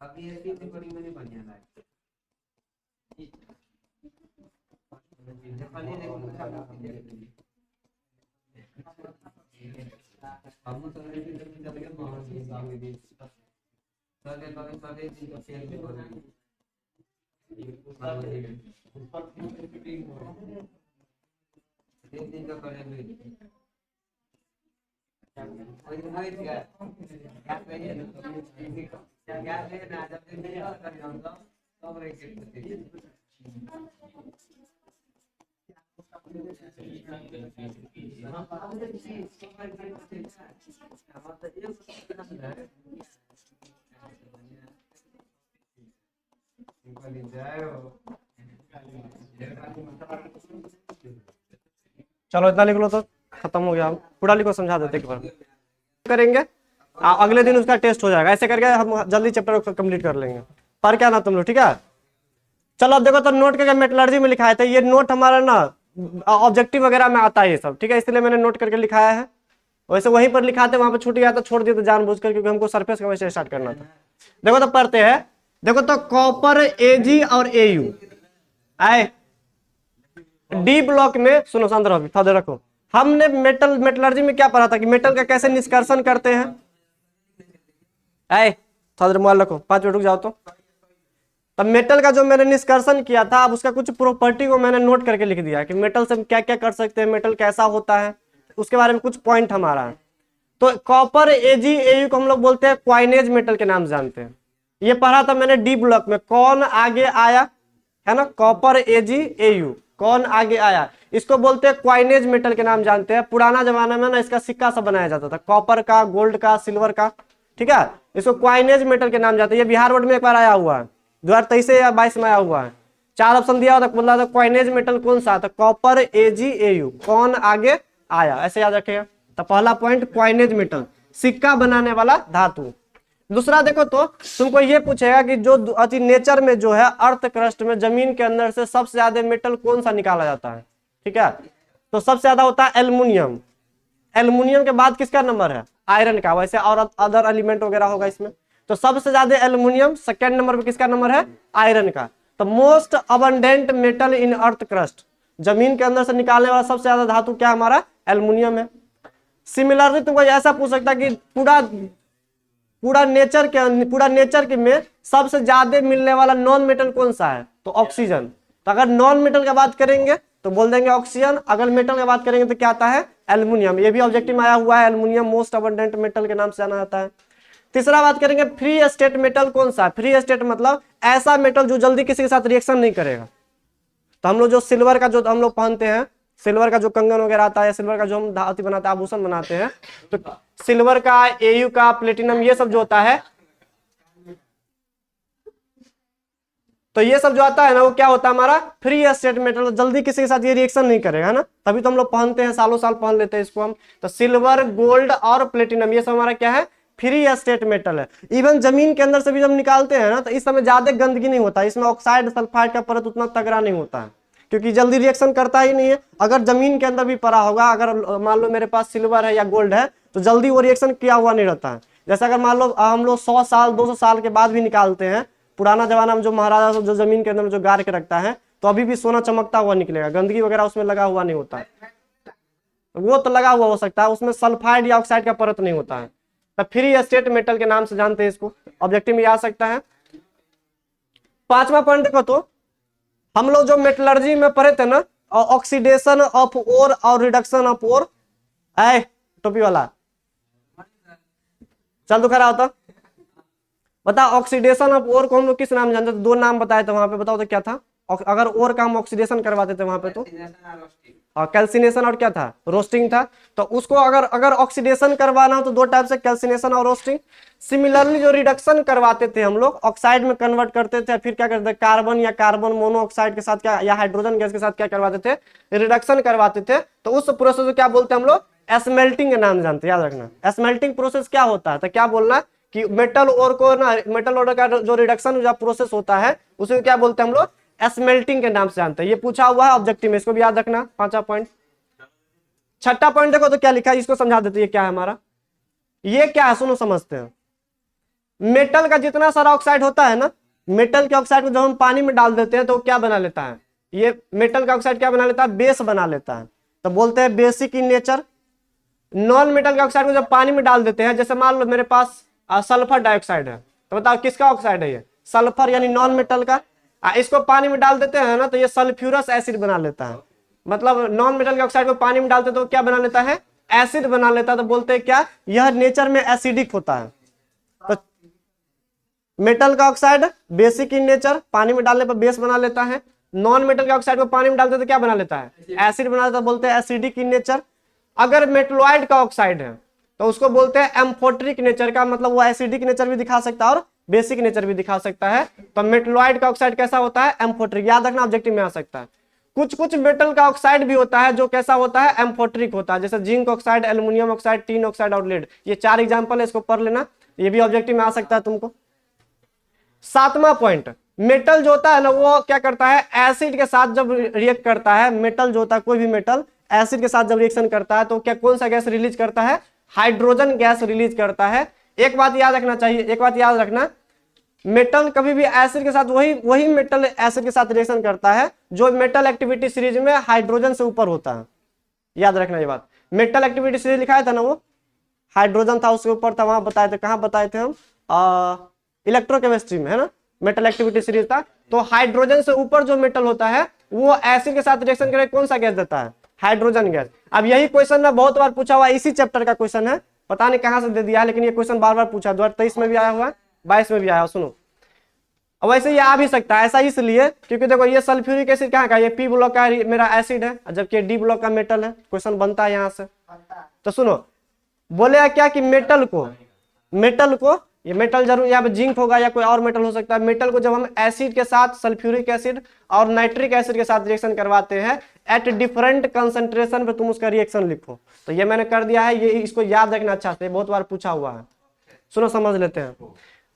Speaker 2: अभी ऐसी बड़ी मैंने बढ़िया लगा हम तो नहीं चल गए बहुत ही सामने भी सारे दिन का फेल भी हो रहा है दिन का करे भी कोई नहीं क्या क्या कहिए क्या लेना जब दिन नहीं कर हम तो ब्रेक करते
Speaker 1: चलो इतना लिख लो तो खत्म हो गया। हम पूरा लिखो, समझा देते एक बार करेंगे। अगले दिन उसका टेस्ट हो जाएगा। ऐसे करके हम जल्दी चैप्टर को कंप्लीट कर लेंगे। पर क्या ना तुम लोग, ठीक है। चलो अब देखो तो नोट करके मेटलर्जी में लिखा है, तो ये नोट हमारा ना ऑब्जेक्टिव वगैरह में आता है ये सब, ठीक है। इसलिए मैंने नोट करके लिखाया है। वैसे वहीं पर लिखा था, वहां पर छूट गया तो छोड़ दिया, तो जानबूझकर, क्योंकि हमको सरफेस का वैसे स्टार्ट करना था। देखो तो पढ़ते हैं। देखो तो कॉपर एजी और एयू आए डी ब्लॉक में। सुनो शांत रहो, थोड़ा रखो। हमने मेटलर्जी में क्या पढ़ा था कि मेटल का कैसे निष्कर्षण करते हैं। आए थोड़ा देर मोबाइल रखो, 5 मिनट रुक जाओ। तो तब मेटल का जो मैंने निष्कर्षण किया था, अब उसका कुछ प्रॉपर्टी को मैंने नोट करके लिख दिया कि मेटल से हम क्या क्या कर सकते हैं, मेटल कैसा होता है, उसके बारे में कुछ पॉइंट हमारा है। तो कॉपर एजी एयू को हम लोग बोलते हैं क्वाइनेज मेटल के नाम जानते हैं। ये पढ़ा था मैंने डी ब्लॉक में। कौन आगे आया है ना, कॉपर एजी एयू, कौन आगे आया, इसको बोलते हैं क्वाइनेज मेटल के नाम जानते हैं। पुराना जमाना में ना इसका सिक्का सब बनाया जाता था, कॉपर का, गोल्ड का, सिल्वर का, ठीक है। इसको क्वाइनेज मेटल के नाम जानते हैं। ये बिहार बोर्ड में एक बार आया हुआ है, 2023 या 22 में आया हुआ है। 4 ऑप्शन दिया हुआ था, बोला था क्वाइनेज मेटल कौन सा, तो कॉपर एजी एयू, कौन आगे आया, ऐसे याद रखिएगा। तो पहला पॉइंट क्वाइनेज मेटल, सिक्का बनाने वाला धातु। दूसरा देखो तो तुमको ये पूछेगा कि जो अति नेचर में जो है अर्थ क्रस्ट में जमीन के अंदर से सबसे ज्यादा मेटल कौन सा निकाला जाता है, ठीक है, तो सबसे ज्यादा होता है एल्युमिनियम। एल्युमिनियम के बाद किसका नंबर है, आयरन का, वैसे और अदर एलिमेंट वगैरह होगा इसमें, तो सबसे ज्यादा एल्युमिनियम, सेकेंड नंबर पे किसका नंबर है, आयरन का। तो मोस्ट अबंडेंट मेटल इन अर्थ क्रस्ट, जमीन के अंदर से निकालने वाला सबसे ज्यादा धातु क्या हमारा, एल्युमिनियम है। सिमिलरली तुमको ऐसा पूछ सकता है कि पूरा नेचर के में सबसे ज्यादा मिलने वाला नॉन मेटल कौन सा है, तो ऑक्सीजन। तो अगर नॉन मेटल की बात करेंगे तो बोल देंगे ऑक्सीजन, अगर मेटल की बात करेंगे तो क्या आता है, एल्युमिनियम। ये भी ऑब्जेक्टिव में आया हुआ है, एल्युमिनियम मोस्ट अबंडेंट मेटल के नाम से जाना जाता है। तीसरा बात करेंगे फ्री स्टेट मेटल कौन सा है, फ्री स्टेट मतलब ऐसा मेटल जो जल्दी किसी के साथ रिएक्शन नहीं करेगा। तो हम लोग जो सिल्वर का जो हम लोग पहनते हैं, सिल्वर का जो कंगन वगैरह आता है, सिल्वर का जो हम धातु बनाते हैं, आभूषण बनाते हैं, तो सिल्वर का, एयू का, प्लेटिनम, ये सब जो होता है, तो ये सब जो आता है ना वो क्या होता है हमारा फ्री स्टेट मेटल, जल्दी किसी के साथ ये रिएक्शन नहीं करेगा ना, तभी तो हम लोग पहनते हैं, सालों साल पहन लेते हैं इसको हम। तो सिल्वर, गोल्ड और प्लेटिनम ये सब हमारा क्या है, फ्री स्टेट मेटल है। इवन जमीन के अंदर से भी जब निकालते हैं ना तो इस समय ज्यादा गंदगी नहीं होता, इसमें ऑक्साइड सल्फाइड का परत उतना तगड़ा नहीं होता है, क्योंकि जल्दी रिएक्शन करता ही नहीं है। अगर जमीन के अंदर भी पड़ा होगा, अगर मान लो मेरे पास सिल्वर है या गोल्ड है, तो जल्दी वो रिएक्शन किया हुआ नहीं रहता है। जैसे अगर मान लो हम लोग 100 साल 200 साल के बाद भी निकालते हैं, पुराना जमाना में जो महाराजा सब जो जमीन के अंदर में जो गाड़ के रखता है, तो अभी भी सोना चमकता हुआ निकलेगा, गंदगी वगैरह उसमें लगा हुआ नहीं होता है। वो तो लगा हुआ हो सकता है, उसमें सल्फाइड या ऑक्साइड का परत नहीं होता है। तो फ्री स्टेट मेटल के नाम से जानते हैं इसको, ऑब्जेक्टिव में आ सकता है। पांचवा पॉइंट देखो तो हम लोग जो मेटलर्जी में पढ़े थे ना, ऑक्सीडेशन ऑफ ओर और रिडक्शन ऑफ ओर, टोपी वाला चल दुखा रहा होता, बता ऑक्सीडेशन ऑफ ओर को हम लोग किस नाम जानते थे, दो नाम बताए थे वहां पे, बताओ तो क्या था, अगर ओर का हम ऑक्सीडेशन करवाते थे वहां पे तो कैल्सिनेशन और क्या था, रोस्टिंग था। तो उसको अगर ऑक्सीडेशन करवाना हो तो दो टाइप से, कैल्सिनेशन और रोस्टिंग। सिमिलरली जो रिडक्शन करवाते थे हम लोग, ऑक्साइड में कन्वर्ट करते थे, फिर क्या करते थे, कार्बन या कार्बन मोनोऑक्साइड के साथ क्या, या हाइड्रोजन गैस के साथ क्या करवाते थे, रिडक्शन करवाते थे। तो उस प्रोसेस को क्या बोलते हैं हम लोग, स्मेल्टिंग के नाम जानते हैं, याद रखना। स्मेल्टिंग प्रोसेस क्या होता है, तो क्या बोलना कि मेटल ओर को ना, मेटल ओर का जो रिडक्शन जो प्रोसेस होता है उसे क्या बोलते हैं हम लोग, स्मेल्टिंग के नाम से जानते हैं। ये पूछा हुआ है ऑब्जेक्टिव में, इसको भी याद रखना, पांचवा पॉइंट। छठा पॉइंट देखो तो क्या लिखा है, इसको समझा देते, ये क्या है हमारा, ये क्या है सुनो समझते हैं। मेटल का जितना सारा ऑक्साइड होता है ना, मेटल के ऑक्साइड को जब हम पानी में डाल देते हैं तो क्या बना लेता है, ये मेटल का ऑक्साइड क्या बना लेता है, बेस बना लेता है, तो बोलते हैं basic in nature. Non metal के ऑक्साइड को जब पानी में डाल देते हैं, जैसे मान लो मेरे पास सल्फर डाइऑक्साइड है, तो बताओ किसका ऑक्साइड है, ये सल्फर यानी नॉन मेटल का। इसको पानी में डाल देते हैं ना तो ये सल्फ्यूरस एसिड बना लेता है, मतलब नॉन मेटल के ऑक्साइड को पानी में डालते तो क्या बना लेता है, एसिड बना लेता है। तो बोलते हैं क्या, यह नेचर में एसिडिक होता है। तो मेटल का ऑक्साइड बेसिक इन नेचर, पानी में डालने पर बेस बना लेता है। नॉन मेटल के ऑक्साइड को पानी में डालते तो क्या बना लेता है, एसिड बना लेता है, बोलते हैं एसिडिक इन नेचर। अगर मेटलॉइड का ऑक्साइड है तो उसको बोलते हैं एम्फोट्रिक नेचर का, मतलब वो एसिडिक नेचर भी दिखा सकता है और बेसिक नेचर भी दिखा सकता है। तो मेटलॉइड का ऑक्साइड कैसा होता है, एम्फोट्रिक, याद रखना ऑब्जेक्टिव में आ सकता है। कुछ मेटल का ऑक्साइड भी होता है जो कैसा होता है, एम्फोट्रिक होता है, जैसे zinc oxide, aluminium oxide, tin oxide और लेड। ये 4 एग्जांपल है, इसको पढ़ लेना, ये भी ऑब्जेक्टिव में आ सकता है तुमको। सातवां पॉइंट, मेटल जो होता है ना वो क्या करता है, एसिड के साथ जब रिएक्ट करता है, मेटल जो होता है कोई भी मेटल एसिड के साथ जब रिएक्शन करता है तो क्या कौन सा गैस रिलीज करता है, हाइड्रोजन गैस रिलीज करता है। एक बात याद रखना चाहिए, एक बात याद रखना, मेटल कभी भी एसिड के साथ वही मेटल एसिड के साथ रिएक्शन करता है जो मेटल एक्टिविटी सीरीज में हाइड्रोजन से ऊपर होता है, याद रखना ये बात। मेटल एक्टिविटी सीरीज लिखाया था ना, वो हाइड्रोजन था उसके ऊपर था, वहां बताए थे, कहां बताए थे हम, इलेक्ट्रोकेमिस्ट्री में है ना, मेटल एक्टिविटी सीरीज था। तो हाइड्रोजन से ऊपर जो मेटल होता है वो एसिड के साथ रिएक्शन करके कौन सा गैस देता है, हाइड्रोजन गैस। अब यही क्वेश्चन ना बहुत बार पूछा हुआ, इसी चैप्टर का क्वेश्चन है, पता नहीं कहां से दे दिया है, लेकिन ये क्वेश्चन बार बार पूछा, 2023 में भी आया हुआ है, 22 में भी आया, सुनो। अब वैसे ये आ भी सकता है, ऐसा इसलिए क्योंकि देखो ये सल्फ्यूरिक एसिड कहाँ का, ये पी ब्लॉक का मेरा एसिड है, जबकि डी ब्लॉक का मेटल है, क्वेश्चन बनता है यहाँ से। तो सुनो, बोले क्या कि मेटल को ये मेटल जरूर यहाँ पे जिंक होगा या कोई और मेटल हो सकता है। मेटल को जब हम एसिड के साथ सल्फ्यूरिक एसिड और नाइट्रिक एसिड के साथ रिएक्शन करवाते हैं एट डिफरेंट कंसंट्रेशन पे, तुम उसका रिएक्शन लिखो। तो ये मैंने कर दिया है, ये इसको याद रखना अच्छा से, बहुत बार पूछा हुआ है। सुनो समझ लेते हैं।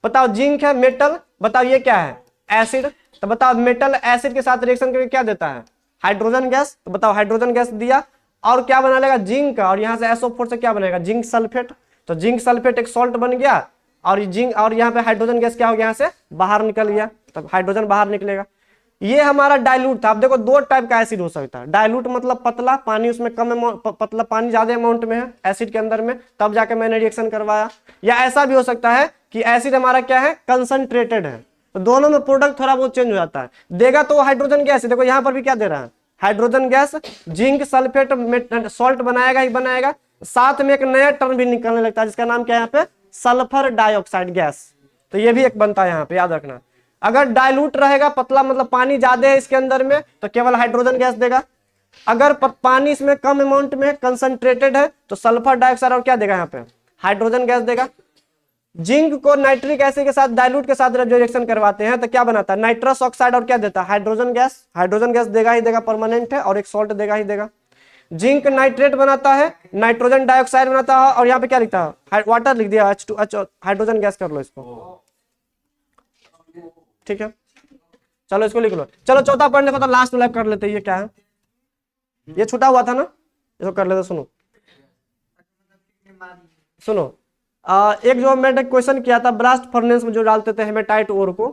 Speaker 1: बताओ जिंक है मेटल, बताओ ये क्या है एसिड। तो बताओ मेटल एसिड के साथ रिएक्शन करके क्या देता है हाइड्रोजन गैस। तो बताओ हाइड्रोजन गैस दिया और क्या बना लेगा जिंक, और यहाँ से SO4 से क्या बनेगा जिंक सल्फेट। तो जिंक सल्फेट एक सॉल्ट बन गया और जिंक, और यहाँ पे हाइड्रोजन गैस क्या हो गया यहाँ से बाहर निकल गया, तब हाइड्रोजन बाहर निकलेगा। ये हमारा डाइल्यूट था। अब देखो दो टाइप का एसिड हो सकता है। डाइल्यूट मतलब पतला पानी, उसमें कम पतला पानी ज्यादा अमाउंट में है एसिड के अंदर में, तब जाके मैंने रिएक्शन करवाया। या ऐसा भी हो सकता है कि एसिड हमारा क्या है कंसंट्रेटेड है, तो दोनों में प्रोडक्ट थोड़ा बहुत चेंज हो जाता है। देगा तो हाइड्रोजन गैस, देखो यहाँ पर भी क्या दे रहा है hydrogen gas, zinc sulphate salt बनाएगा ही बनाएगा, साथ में एक नया टर्म भी निकलने लगता है जिसका नाम क्या है यहाँ पे सल्फर डाइऑक्साइड गैस। तो ये भी एक बनता है यहाँ पे, याद रखना। अगर डाइल्यूट रहेगा पतला मतलब पानी ज्यादा है इसके अंदर में तो केवल हाइड्रोजन गैस देगा। अगर पानी इसमें कम अमाउंट में कंसंट्रेटेड है तो सल्फर डाइऑक्साइड और क्या देगा यहाँ पे हाइड्रोजन गैस देगा। जिंक को नाइट्रिक एसिड के साथ डाइल्यूट के साथ जो रिएक्शन करवाते हैं तो क्या बनाता है नाइट्रस ऑक्साइड और क्या देता है हाइड्रोजन गैस। हाइड्रोजन गैस देगा ही देगा, परमानेंट है, और एक सॉल्ट देगा ही देगा। जिंक नाइट्रेट बनाता है, नाइट्रोजन डाइऑक्साइड बनाता है, और यहाँ पे क्या लिखता है वाटर लिख दिया H2H, हाइड्रोजन गैस कर लो इसको, ठीक है। चलो इसको लिख लो। चलो चौथा पढ़ने को तो लास्ट लैब कर लेते हैं। ये क्या है, ये छूटा हुआ था ना, इसको कर लेते। सुनो सुनो एक जो मैंने क्वेश्चन किया था ब्लास्ट फर्नेस में जो डालते थे हेमेटाइट ओर को,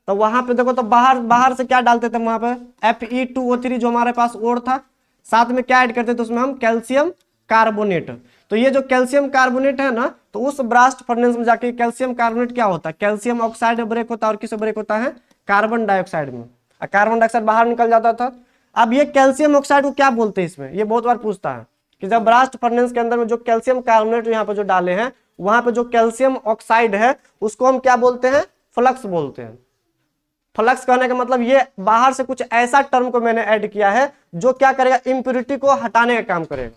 Speaker 1: तो वहां पे देखो तो बाहर से क्या डालते थे वहां पे Fe2O3 जो हमारे पास ओर था, साथ में क्या ऐड करते थे उसमें हम कैल्शियम कार्बोनेट। तो ये जो कैल्शियम कार्बोनेट है ना, तो उस ब्लास्ट फर्नेस में जाके कैल्शियम कार्बोनेट क्या होता है कैल्शियम ऑक्साइड में ब्रेक होता है, और किस ब्रेक होता है कार्बन डाइऑक्साइड में, कार्बन डाइऑक्साइड बाहर निकल जाता था। अब ये कैल्शियम ऑक्साइड को क्या बोलते हैं इसमें, ये बहुत बार पूछता है कि जब ब्लास्ट फर्नेस के अंदर में जो कैल्शियम कार्बोनेट यहाँ पे जो डाले हैं वहां पे जो कैल्शियम ऑक्साइड है उसको हम क्या बोलते हैं फ्लक्स बोलते हैं। फ्लक्स कहने का मतलब ये बाहर से कुछ ऐसा टर्म को मैंने ऐड किया है जो क्या करेगा इम्प्योरिटी को हटाने का काम करेगा।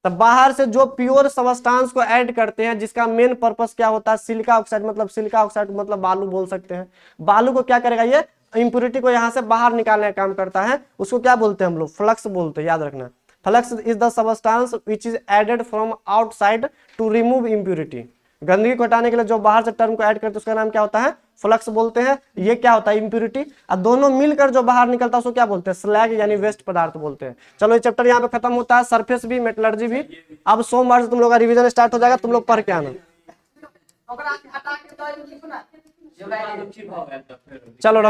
Speaker 1: तब बाहर से जो प्योर सबस्टांस को ऐड करते हैं जिसका मेन पर्पस क्या होता है सिलिका ऑक्साइड, मतलब सिलिका ऑक्साइड मतलब बालू बोल सकते हैं। बालू को क्या करेगा ये इम्प्योरिटी को यहाँ से बाहर निकालने का काम करता है, उसको क्या बोलते हैं हम लोग फ्लक्स बोलते हैं, याद रखना। Flux is the substance which is added from outside to remove impurity. गंदगी को हटाने के लिए जो बाहर से टर्म को ऐड करते हैं उसका नाम क्या होता है फ्लक्स बोलते हैं। ये क्या होता है इम्प्योरिटी, और दोनों मिलकर जो बाहर निकलता है उसको क्या बोलते हैं स्लैग यानी वेस्ट पदार्थ बोलते हैं। चलो ये चैप्टर यहाँ पे खत्म होता है, सरफेस भी मेटलर्जी भी। अब सोमवार से तुम लोग का रिवीजन स्टार्ट हो जाएगा, तुम लोग पढ़ के आना। चलो